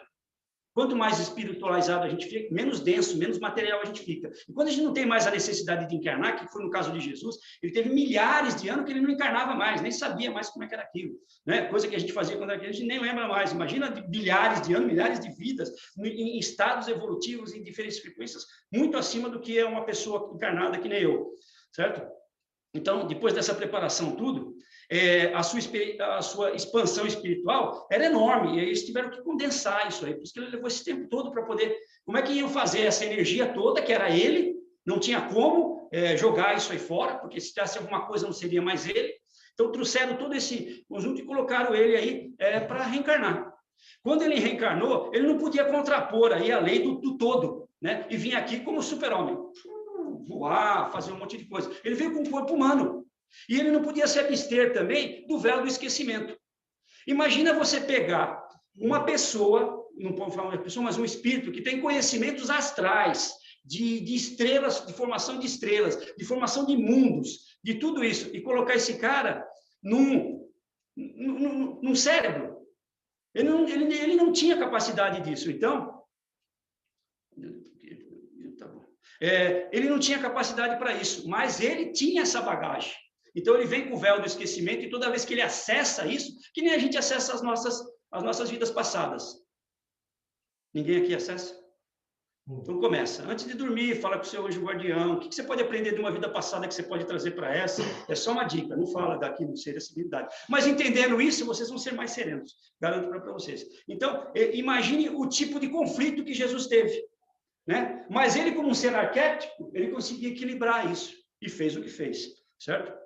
Quanto mais espiritualizado a gente fica, menos denso, menos material a gente fica. E quando a gente não tem mais a necessidade de encarnar, que foi no caso de Jesus, ele teve milhares de anos que ele não encarnava mais, nem sabia mais como é que era aquilo, né? Coisa que a gente fazia quando era criança, a gente nem lembra mais. Imagina de milhares de anos, milhares de vidas, em estados evolutivos, em diferentes frequências, muito acima do que é uma pessoa encarnada que nem eu, certo? Então, depois dessa preparação tudo, a sua expansão espiritual era enorme, e eles tiveram que condensar isso aí, por isso que ele levou esse tempo todo para poder... Como é que iam fazer essa energia toda, que era ele, não tinha como jogar isso aí fora, porque se tivesse alguma coisa não seria mais ele, então trouxeram todo esse conjunto e colocaram ele aí para reencarnar. Quando ele reencarnou, ele não podia contrapor aí a lei do todo, né? E vinha aqui como super-homem, voar, fazer um monte de coisa. Ele veio com um corpo humano. E ele não podia se abster também do véu do esquecimento. Imagina você pegar uma pessoa, não pode falar uma pessoa, mas um espírito que tem conhecimentos astrais, de estrelas, de formação de estrelas, de formação de mundos, de tudo isso, e colocar esse cara num cérebro. Ele não tinha capacidade disso. Então, ele não tinha capacidade para isso, mas ele tinha essa bagagem. Então, ele vem com o véu do esquecimento e toda vez que ele acessa isso, que nem a gente acessa as nossas vidas passadas. Ninguém aqui acessa? Então, começa. Antes de dormir, fala com o seu anjo guardião. O que você pode aprender de uma vida passada que você pode trazer para essa? É só uma dica, não fala daqui, não ser essa habilidade. Mas entendendo isso, vocês vão ser mais serenos. Garanto para vocês. Então, imagine o tipo de conflito que Jesus teve, né? Mas ele, como um ser arquétipo, ele conseguia equilibrar isso e fez o que fez, certo?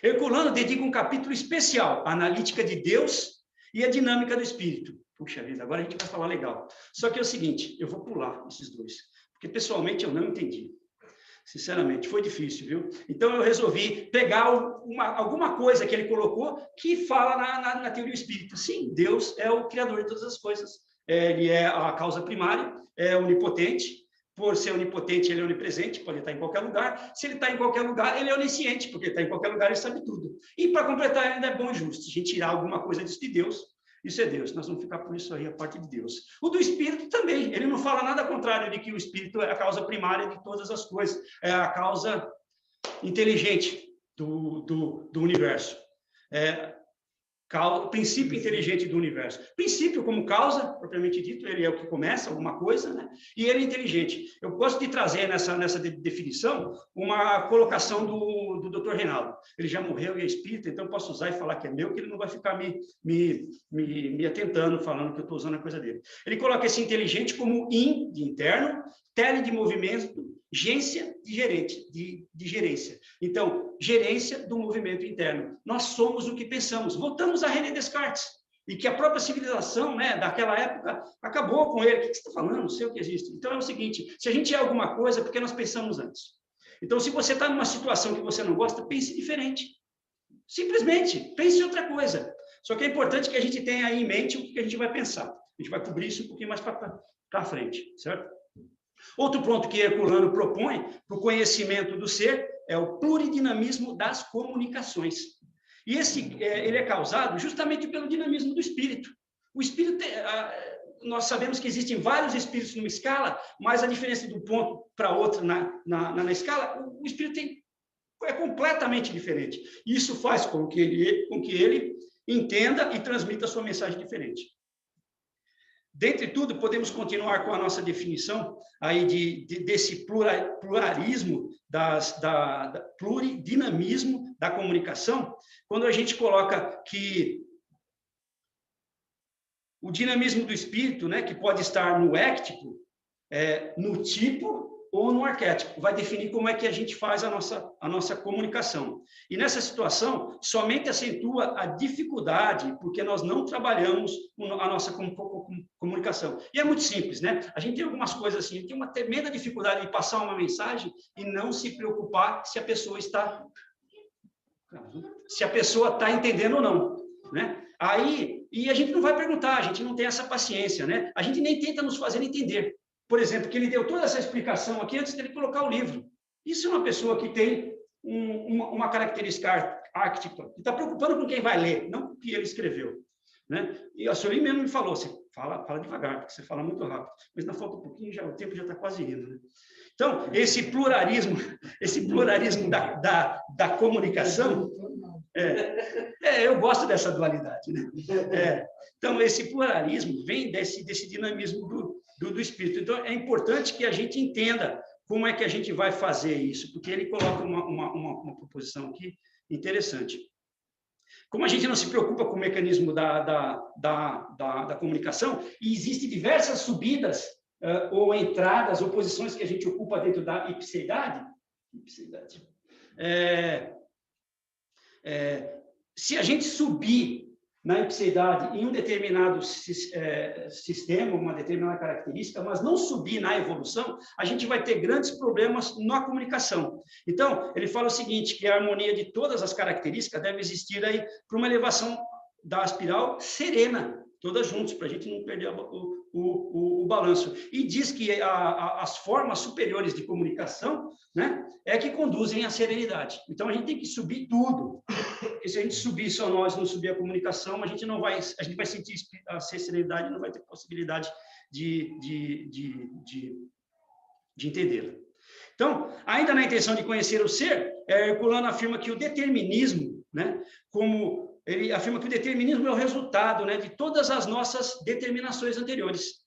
Herculano dedica um capítulo especial à analítica de Deus e à dinâmica do espírito. Puxa vida, agora a gente vai falar legal. Só que é o seguinte, eu vou pular esses dois, porque pessoalmente eu não entendi. Sinceramente, foi difícil, viu? Então eu resolvi pegar alguma coisa que ele colocou que fala na teoria do espírito. Sim, Deus é o criador de todas as coisas. Ele é a causa primária, é onipotente. Por ser onipotente, ele é onipresente, pode estar em qualquer lugar. Se ele está em qualquer lugar, ele é onisciente, porque está em qualquer lugar, ele sabe tudo. E, para completar, ele ainda é bom e justo. Se a gente tirar alguma coisa disso de Deus, isso é Deus. Nós vamos ficar por isso aí, a parte de Deus. O do Espírito também. Ele não fala nada contrário de que o Espírito é a causa primária de todas as coisas. É a causa inteligente do universo. Princípio inteligente do universo. Princípio como causa, propriamente dito, ele é o que começa alguma coisa, né? E ele é inteligente. Eu gosto de trazer nessa definição uma colocação do Dr. Reinaldo. Ele já morreu e é espírita, então eu posso usar e falar que é meu, que ele não vai ficar me atentando, falando que eu estou usando a coisa dele. Ele coloca esse inteligente como in, de interno, tele de movimento, gência de gerente, de gerência. Então, gerência do movimento interno. Nós somos o que pensamos. Voltamos a René Descartes, e que a própria civilização, né, daquela época acabou com ele. O que você está falando? Não sei o que existe. Então, é o seguinte, se a gente é alguma coisa, é porque nós pensamos antes. Então, se você está numa situação que você não gosta, pense diferente. Simplesmente, pense em outra coisa. Só que é importante que a gente tenha aí em mente o que a gente vai pensar. A gente vai cobrir isso um pouquinho mais para frente, certo? Outro ponto que Herculano propõe para o conhecimento do ser é o pluridinamismo das comunicações. E ele é causado justamente pelo dinamismo do espírito. O espírito, nós sabemos que existem vários espíritos numa escala, mas a diferença de um ponto para outro na escala, o espírito tem É completamente diferente. Isso faz com que ele entenda e transmita a sua mensagem diferente. Dentre tudo, podemos continuar com a nossa definição aí desse pluralismo, pluridinamismo da comunicação, quando a gente coloca que o dinamismo do espírito, né, que pode estar no éctico, no tipo ou no arquétipo, vai definir como é que a gente faz a nossa comunicação. E nessa situação, somente acentua a dificuldade, porque nós não trabalhamos a nossa comunicação. E é muito simples, né? A gente tem algumas coisas assim, tem uma tremenda dificuldade de passar uma mensagem e não se preocupar se a pessoa está entendendo ou não, né? E a gente não vai perguntar, a gente não tem essa paciência, né? A gente nem tenta nos fazer entender. Por exemplo, que ele deu toda essa explicação aqui antes dele colocar o livro. Isso é uma pessoa que tem uma característica arquétipa, que está preocupando com quem vai ler, não com o que ele escreveu, né? E a Sueli mesmo me falou, você fala devagar, porque você fala muito rápido, mas ainda falta um pouquinho, o tempo já está quase indo, né? Então, esse pluralismo da comunicação, eu gosto dessa dualidade, né? Então, esse pluralismo vem desse dinamismo do espírito. Então, é importante que a gente entenda como é que a gente vai fazer isso, porque ele coloca uma proposição aqui interessante. Como a gente não se preocupa com o mecanismo da comunicação, e existem diversas subidas ou entradas ou posições que a gente ocupa dentro da ipseidade, se a gente subir na ipseidade em um determinado sistema, uma determinada característica, mas não subir na evolução, a gente vai ter grandes problemas na comunicação. Então, ele fala o seguinte, que a harmonia de todas as características deve existir aí para uma elevação da espiral serena, todas juntas, para a gente não perder o balanço. E diz que as formas superiores de comunicação, né, é que conduzem à serenidade. Então, a gente tem que subir tudo. Porque se a gente subir só nós, não subir a comunicação, a gente vai sentir a serenidade e não vai ter possibilidade de entendê-la. Então, ainda na intenção de conhecer o ser, Herculano afirma que o determinismo, né, ele afirma que o determinismo é o resultado, né, de todas as nossas determinações anteriores,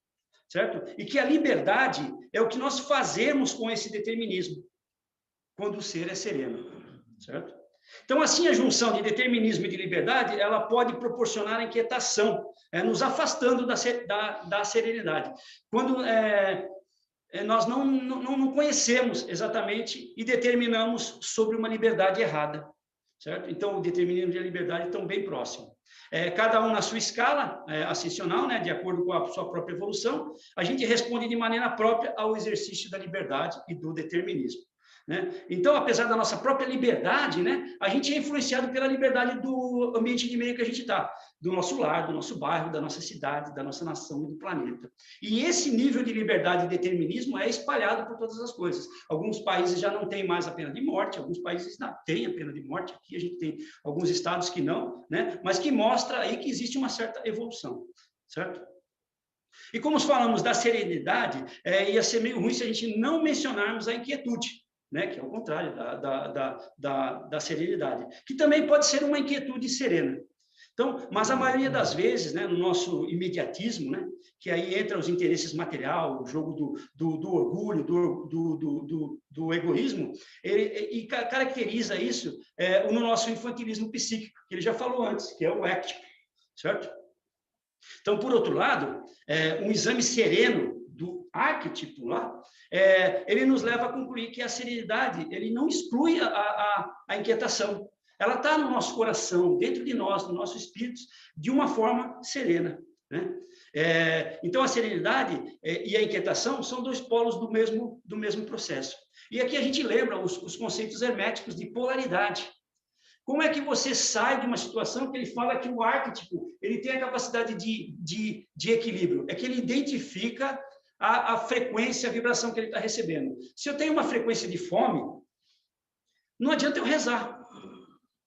certo? E que a liberdade é o que nós fazemos com esse determinismo, quando o ser é sereno, certo? Então, assim, a junção de determinismo e de liberdade, ela pode proporcionar a inquietação, nos afastando da serenidade. Quando nós não conhecemos exatamente e determinamos sobre uma liberdade errada, certo? Então, o determinismo e a liberdade estão bem próximos. Cada um na sua escala ascensional, né, de acordo com a sua própria evolução, a gente responde de maneira própria ao exercício da liberdade e do determinismo, né? Então, apesar da nossa própria liberdade, né, a gente é influenciado pela liberdade do ambiente de meio que a gente está, do nosso lar, do nosso bairro, da nossa cidade, da nossa nação e do planeta. E esse nível de liberdade e determinismo é espalhado por todas as coisas. Alguns países já não têm mais a pena de morte, alguns países ainda têm a pena de morte, aqui a gente tem alguns estados que não, né, mas que mostra aí que existe uma certa evolução, certo? E como falamos da serenidade, ia ser meio ruim se a gente não mencionarmos a inquietude, né, que é o contrário da serenidade, que também pode ser uma inquietude serena. Então, mas a maioria das vezes, né, no nosso imediatismo, né, que aí entra os interesses materiais, o jogo do orgulho, do egoísmo, e caracteriza isso no nosso infantilismo psíquico, que ele já falou antes, que é o éctico, certo? Então, por outro lado, um exame sereno do arquétipo lá, ele nos leva a concluir que a serenidade, ele não exclui a inquietação. Ela está no nosso coração, dentro de nós, no nosso espírito, de uma forma serena, né? Então, a serenidade e a inquietação são dois polos do mesmo processo. E aqui a gente lembra os conceitos herméticos de polaridade. Como é que você sai de uma situação que ele fala que o arquétipo ele tem a capacidade de equilíbrio? É que ele identifica a frequência, a vibração que ele está recebendo. Se eu tenho uma frequência de fome, não adianta eu rezar.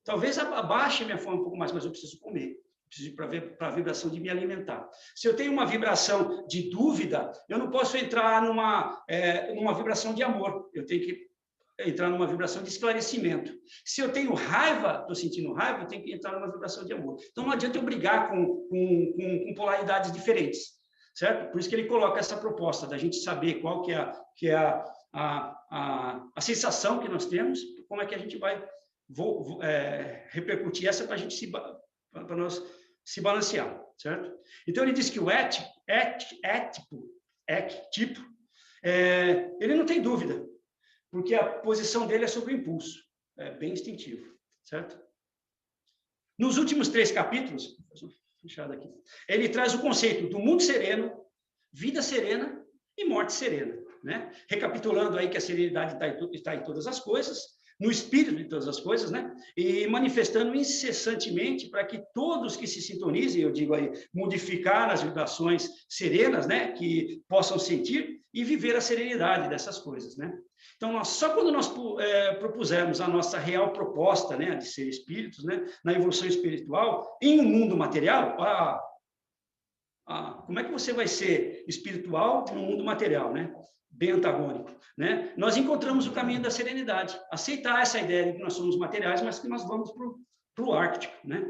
Talvez abaixe minha fome um pouco mais, mas eu preciso comer. Eu preciso ir para a vibração de me alimentar. Se eu tenho uma vibração de dúvida, eu não posso entrar numa vibração de amor. Eu tenho que entrar numa vibração de esclarecimento. Se eu tenho raiva, estou sentindo raiva, eu tenho que entrar numa vibração de amor. Então, não adianta eu brigar com polaridades diferentes, certo? Por isso que ele coloca essa proposta da gente saber qual que é a sensação que nós temos, como é que a gente vai repercutir essa para a gente para nós se balancear, certo? Então, ele diz que o ético, ele não tem dúvida, porque a posição dele é sobre o impulso, é bem instintivo, certo? Nos últimos 3 capítulos, fechado aqui, ele traz o conceito do mundo sereno, vida serena e morte serena, né? Recapitulando aí que a serenidade está em todas as coisas, no espírito de todas as coisas, né? E manifestando incessantemente para que todos que se sintonizem, eu digo aí, modificar as vibrações serenas, né? Que possam sentir e viver a serenidade dessas coisas, né? Então, só quando nós propusermos a nossa real proposta, né? De ser espíritos, né? Na evolução espiritual, em um mundo material, como é que você vai ser espiritual no mundo material, né? Bem antagônico, né? Nós encontramos o caminho da serenidade, aceitar essa ideia de que nós somos materiais, mas que nós vamos para o Ártico, né?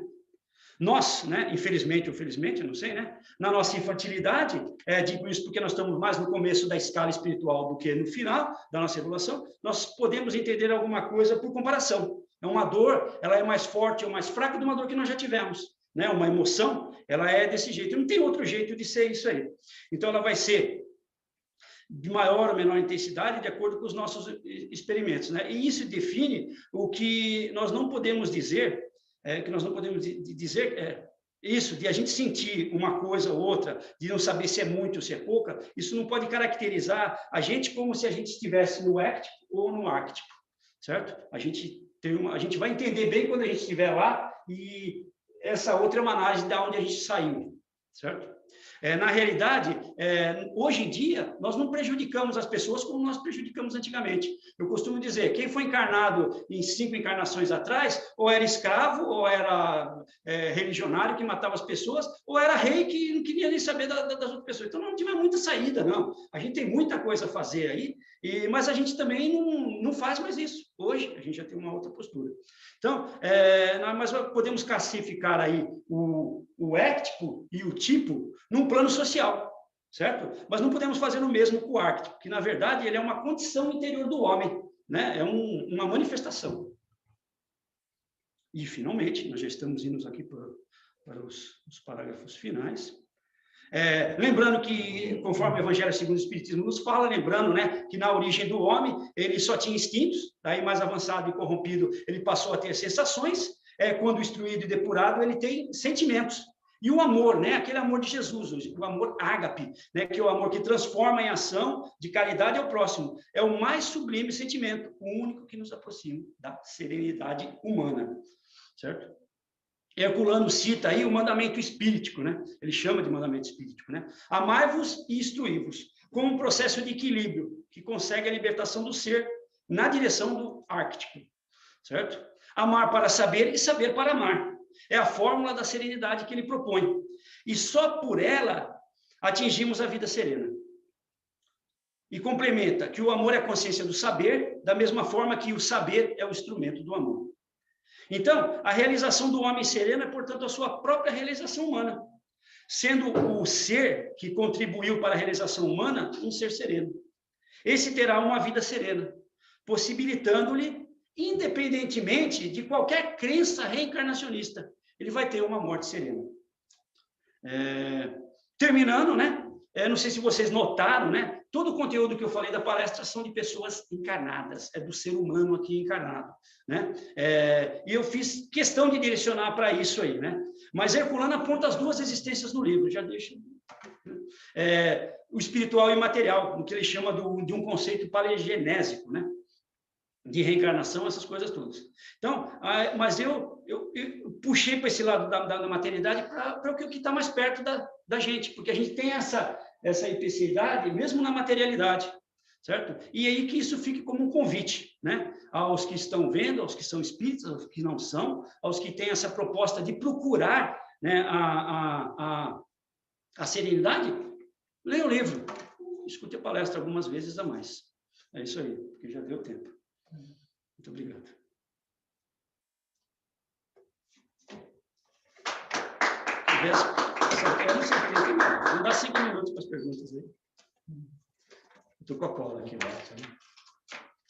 Nós, né, infelizmente ou felizmente, eu não sei, né, na nossa infantilidade, digo isso porque nós estamos mais no começo da escala espiritual do que no final da nossa evolução, nós podemos entender alguma coisa por comparação. Uma dor, ela é mais forte ou mais fraca de uma dor que nós já tivemos, né? Uma emoção, ela é desse jeito, não tem outro jeito de ser isso aí. Então, ela vai ser de maior ou menor intensidade, de acordo com os nossos experimentos, né? E isso define o que nós não podemos dizer, isso, de a gente sentir uma coisa ou outra, de não saber se é muito ou se é pouca, isso não pode caracterizar a gente como se a gente estivesse no Ártico ou no Ártico, certo? A gente vai entender bem quando a gente estiver lá, e essa outra emanagem da onde a gente saiu, certo? Na realidade, hoje em dia, nós não prejudicamos as pessoas como nós prejudicamos antigamente. Eu costumo dizer, quem foi encarnado em 5 encarnações atrás, ou era escravo, ou era religionário que matava as pessoas, ou era rei que não queria nem saber das outras pessoas. Então, não tivemos muita saída, não. A gente tem muita coisa a fazer aí, mas a gente também não faz mais isso. Hoje, a gente já tem uma outra postura. Então, nós podemos classificar aí o ético e o tipo num plano social, certo? Mas não podemos fazer o mesmo com o ártico, que, na verdade, ele é uma condição interior do homem, né? É uma manifestação. E, finalmente, nós já estamos indo aqui para os parágrafos finais. Lembrando que, conforme o Evangelho segundo o Espiritismo nos fala, lembrando, né, que na origem do homem ele só tinha instintos, daí mais avançado e corrompido ele passou a ter sensações, quando instruído e depurado ele tem sentimentos. E o amor, né, aquele amor de Jesus, o amor ágape, né, que é o amor que transforma em ação de caridade ao próximo, é o mais sublime sentimento, o único que nos aproxima da serenidade humana, certo? Herculano cita aí o mandamento espíritico, né? Ele chama de mandamento espíritico, né? Amai-vos e instruí-vos, como um processo de equilíbrio que consegue a libertação do ser na direção do ártico, certo? Amar para saber e saber para amar. É a fórmula da serenidade que ele propõe. E só por ela atingimos a vida serena. E complementa que o amor é a consciência do saber, da mesma forma que o saber é o instrumento do amor. Então, a realização do homem sereno é, portanto, a sua própria realização humana, sendo o ser que contribuiu para a realização humana um ser sereno. Esse terá uma vida serena, possibilitando-lhe, independentemente de qualquer crença reencarnacionista, ele vai ter uma morte serena. Terminando, né? Não sei se vocês notaram, né? Todo o conteúdo que eu falei da palestra são de pessoas encarnadas, é do ser humano aqui encarnado, né? E eu fiz questão de direcionar para isso aí, né? Mas Herculano aponta as 2 existências no livro, já deixa. O espiritual e o material, no que ele chama de um conceito palegenésico, né? De reencarnação, essas coisas todas. Então, mas eu puxei para esse lado da materialidade para o que está mais perto da gente, porque a gente tem essa especialidade mesmo na materialidade, certo? E aí que isso fique como um convite, né? Aos que estão vendo, aos que são espíritas, aos que não são, aos que têm essa proposta de procurar, né, a serenidade, leia o livro, escute a palestra algumas vezes a mais. É isso aí, porque já deu tempo. Muito obrigado. Eu não sei, vou dar 5 minutos para as perguntas aí. Estou com a cola aqui embaixo.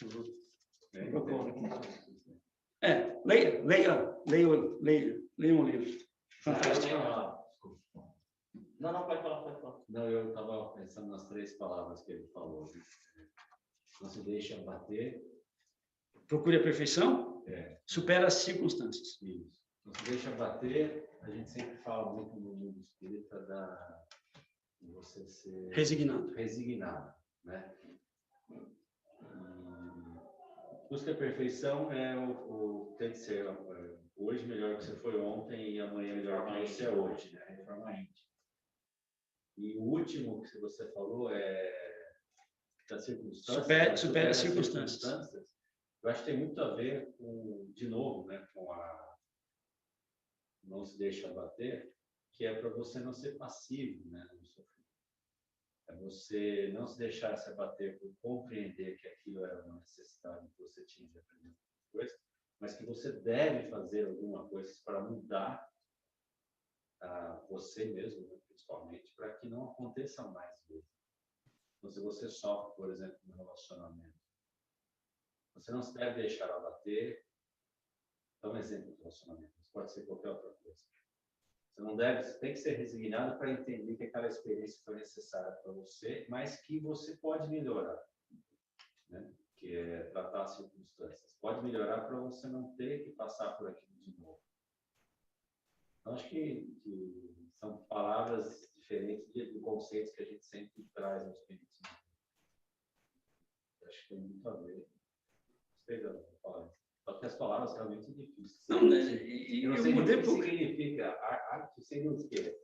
Estou com a cola aqui. Leia um livro. Fantástico. Não, pode falar. Não, eu estava pensando nas 3 palavras que ele falou. Não se deixa bater. Procure a perfeição. Supera as circunstâncias. Isso. Não se deixa bater. A gente sempre fala muito no mundo espírita de você ser resignado, né? Busca a perfeição tem que ser hoje melhor que você foi ontem e amanhã melhor que você é hoje, né? Reforma íntima. E o último que você falou das circunstâncias. Supera as circunstâncias. Eu acho que tem muito a ver com, de novo, né, com a não se deixa bater, que é para você não ser passivo, né, no sofrimento. É você não se deixar se abater por compreender que aquilo era uma necessidade que você tinha de aprender coisa, mas que você deve fazer alguma coisa para mudar você mesmo, né, principalmente, para que não aconteça mais vezes. Então, se você sofre, por exemplo, no relacionamento, você não se deve deixar abater. Dá um exemplo de relacionamento, mas pode ser qualquer outra coisa. Você tem que ser resignado para entender que aquela experiência foi necessária para você, mas que você pode melhorar, né? Que é tratar as circunstâncias. Pode melhorar para você não ter que passar por aquilo de novo. Então, acho que são palavras diferentes de conceitos que a gente sempre traz no espiritismo. Acho que tem muito a ver. Gostei da palavra. Só que as palavras são realmente difíceis. Não, eu não sei o que significa. Arte seria o quê?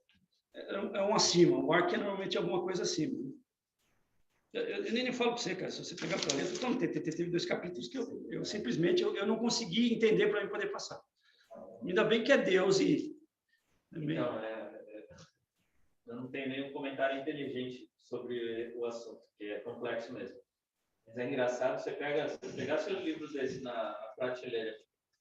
É um acima. O arque é normalmente alguma coisa acima. Eu nem falo para você, cara. Se você pegar para ler, então, teve 2 capítulos que eu simplesmente eu não consegui entender para eu poder passar. Ainda bem que é Deus e... Então, eu não tenho nenhum comentário inteligente sobre o assunto, que é complexo mesmo. Mas é engraçado, você pegar seus livros desses na prateleira.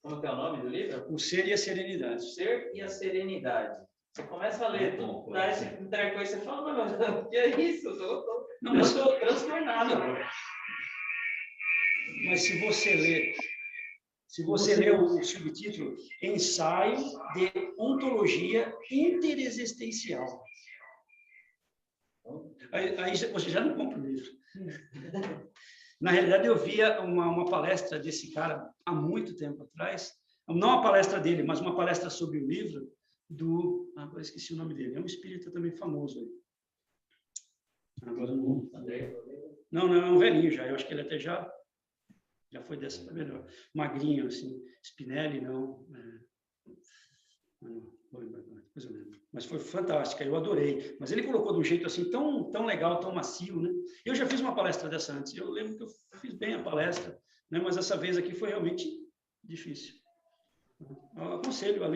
Como que é o nome do livro? O Ser e a Serenidade. O Ser e a Serenidade. Você começa a ler, dá esse treco aí, você fala, mas o que é isso? Eu estou transtornado. Mas se você ler o subtítulo, Ensaio de Ontologia Interexistencial. Aí você já não compra o livro. Na realidade, eu via uma palestra desse cara há muito tempo atrás, não a palestra dele, mas uma palestra sobre o livro agora esqueci o nome dele, é um espírita também famoso aí. Agora não, é um velhinho já, eu acho que ele até já foi dessa melhor. Magrinho, assim, Spinelli, não vou lembrar, depois eu lembro. Mas foi fantástica, eu adorei. Mas ele colocou de um jeito assim tão legal, tão macio, né? Eu já fiz uma palestra dessa antes, eu lembro que eu fiz bem a palestra, né? Mas essa vez aqui foi realmente difícil. Eu aconselho a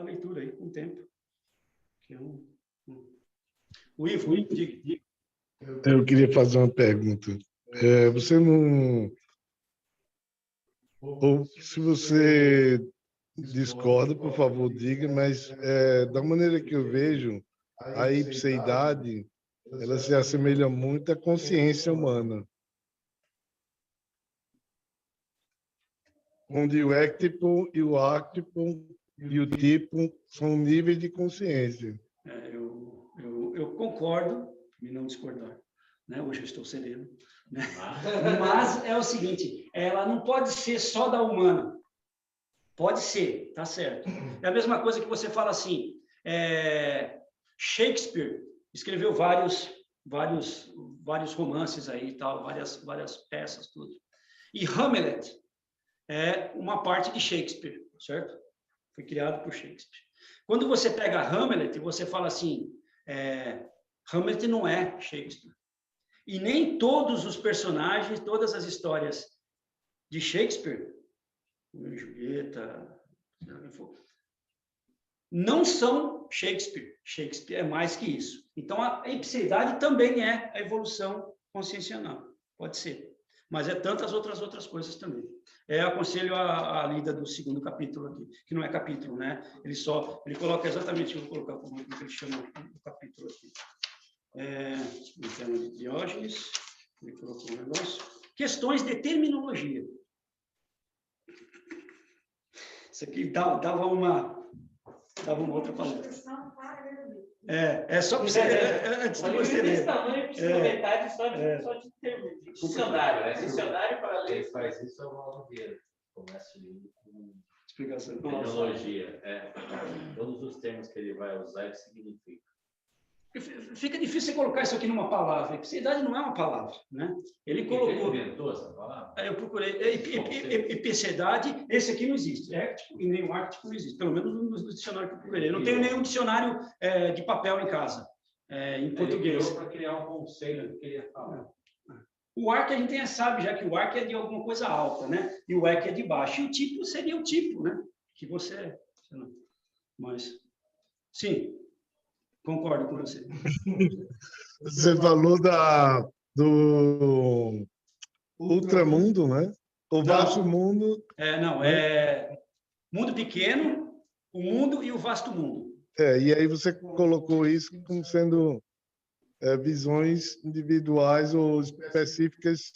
leitura aí, com o tempo. Que é O Ivo, diga. Eu queria fazer uma pergunta. Você não... Ou, se você discorda, por favor, diga, mas da maneira que eu vejo, a ipseidade, ela se assemelha muito à consciência humana. Onde o éctipo e o arquetipo e o tipo são níveis de consciência. Eu concordo, e não discordar, né? Hoje eu estou sereno, né? Mas é o seguinte, ela não pode ser só da humana. Pode ser, tá certo. É a mesma coisa que você fala assim, Shakespeare escreveu vários romances aí e tal, várias peças, tudo. E Hamlet é uma parte de Shakespeare, certo? Foi criado por Shakespeare. Quando você pega Hamlet e você fala assim, Hamlet não é Shakespeare. E nem todos os personagens, todas as histórias de Shakespeare, Julieta, não são Shakespeare. Shakespeare é mais que isso. Então, a ipseidade também é a evolução consciencial. Pode ser. mas é tantas outras coisas também. Aconselho a lida do 2º capítulo aqui, que não é capítulo, né? Ele coloca exatamente, eu vou colocar como ele chama o capítulo aqui. No tema de Diógenes, ele colocou um negócio. Questões de terminologia. Isso aqui dava uma outra palestra. Só para você antes de você ler. Metade só de termo. Dicionário, dicionário para ler. Quem faz isso é o Valgueiro. Começa lendo com explicação. Terminologia. Todos os termos que ele vai usar, ele significa. Fica difícil você colocar isso aqui numa palavra. Epicidade não é uma palavra, né? Ele colocou. Ele inventou essa palavra? Eu procurei. Epicidade, esse aqui não existe. Éctico e nem o ártico não existe. Pelo menos no dicionário que eu procurei. Eu não tenho nenhum dicionário de papel em casa, em português. Ele para criar um conceito que ele ia falar. O ar que a gente sabe, já que o ar é de alguma coisa alta, né? E o EC é de baixo. E o tipo seria o tipo, né? Que você. Mas, sim. Concordo com você. Você falou do ultramundo, né? O vasto mundo. Mundo pequeno, o mundo e o vasto mundo. E aí você colocou isso como sendo visões individuais ou específicas.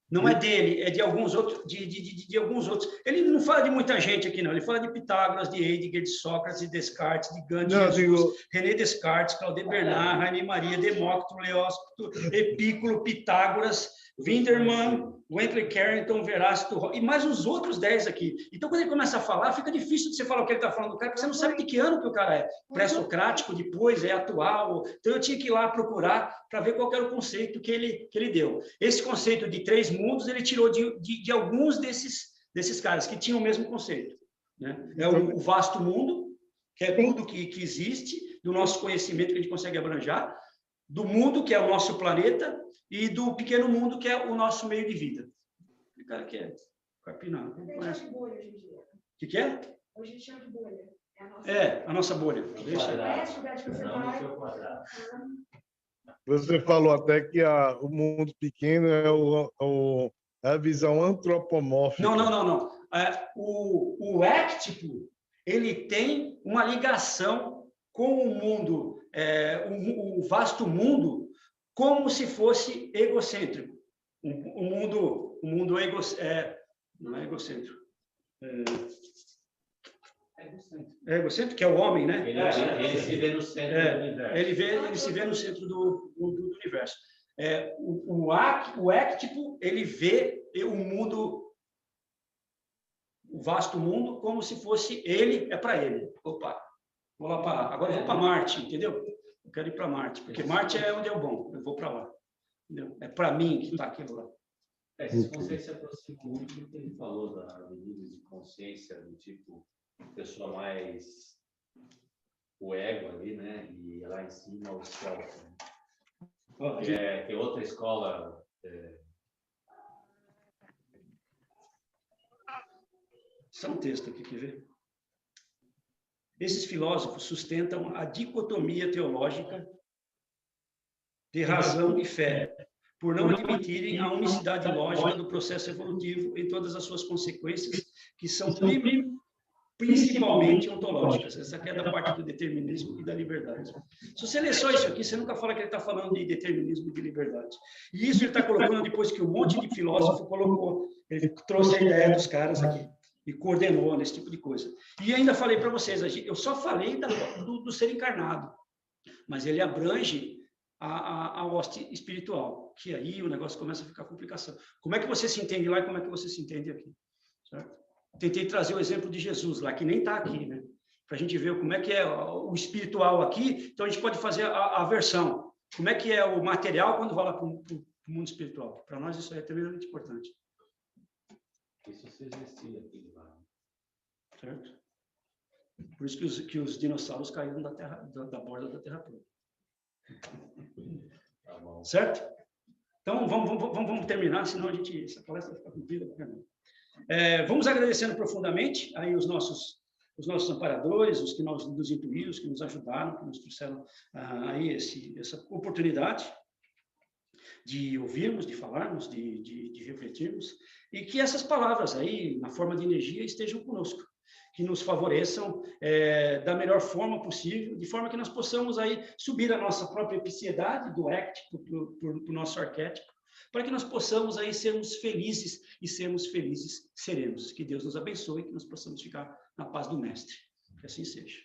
Não é dele, é de alguns outros, de alguns outros. Ele não fala de muita gente aqui, não. Ele fala de Pitágoras, de Heidegger, de Sócrates, de Descartes, de Gandhi, René Descartes, Claude Bernard, Rainer Maria, Demócrito, Leócrito, Epículo, Pitágoras, Windermann, Wendell Carrington, Verácito, e mais uns outros 10 aqui. Então, quando ele começa a falar, fica difícil de você falar o que ele está falando do cara, porque você não sabe de que ano que o cara é. Pré-socrático, depois, atual. Então, eu tinha que ir lá procurar para ver qual era o conceito que ele deu. Esse conceito de 3 mundos, ele tirou de alguns desses caras que tinham o mesmo conceito. Né? O vasto mundo, que é tudo que existe, do nosso conhecimento que a gente consegue abranjar, do mundo, que é o nosso planeta, e do pequeno mundo, que é o nosso meio de vida. O cara que é carpinado. O que é? Hoje a gente chama de bolha. A nossa bolha. Você falou até que o mundo pequeno é a visão antropomórfica. Não. O éctico, ele tem uma ligação com o mundo, o vasto mundo, como se fosse egocêntrico. O mundo não é egocêntrico. É egocêntrico, que é o homem, né? Ele se vê no centro do universo. Ele se vê no centro do universo. O éctico, ele vê o mundo, o vasto mundo, como se fosse ele, é para ele. Opa, agora eu vou para Marte, entendeu? Eu quero ir para Marte, porque Marte é onde é o bom, eu vou para lá. Entendeu? É para mim que está aquilo lá. Esse conceito se aproxima muito do que ele falou da medida de consciência, do tipo, pessoa mais o ego ali, né? E lá em cima o self. Né? Tem outra escola. Só um texto aqui, quer ver? Esses filósofos sustentam a dicotomia teológica de razão e fé, por não admitirem a unicidade lógica do processo evolutivo em todas as suas consequências, que são principalmente ontológicas. Essa aqui é da parte do determinismo e da liberdade. Se você ler só isso aqui, você nunca fala que ele está falando de determinismo e de liberdade. E isso ele está colocando depois que um monte de filósofo colocou. Ele trouxe a ideia dos caras aqui e coordenou nesse tipo de coisa. E ainda falei para vocês, eu só falei do ser encarnado, mas ele abrange a hoste espiritual, que aí o negócio começa a ficar complicação. Como é que você se entende lá e como é que você se entende aqui? Certo? Tentei trazer o exemplo de Jesus lá, que nem está aqui, né? Para a gente ver como é que é o espiritual aqui, então a gente pode fazer a versão. Como é que é o material quando vai lá para o mundo espiritual? Para nós isso é tremendamente importante. Isso se existia aqui lá. Certo? Por isso que os dinossauros caíram da borda da Terra plana. Tá bom. Certo? Então, vamos terminar, senão essa palestra vai ficar comprida. Vamos agradecendo profundamente aí os nossos amparadores, os que nos intuíram, os que nos ajudaram, que nos trouxeram aí essa oportunidade. de ouvirmos, de falarmos, de refletirmos, e que essas palavras aí, na forma de energia, estejam conosco, que nos favoreçam da melhor forma possível, de forma que nós possamos aí subir a nossa própria epicidade do éctico para o nosso arquétipo, para que nós possamos aí sermos felizes e sermos felizes serenos. Que Deus nos abençoe e que nós possamos ficar na paz do Mestre. Que assim seja.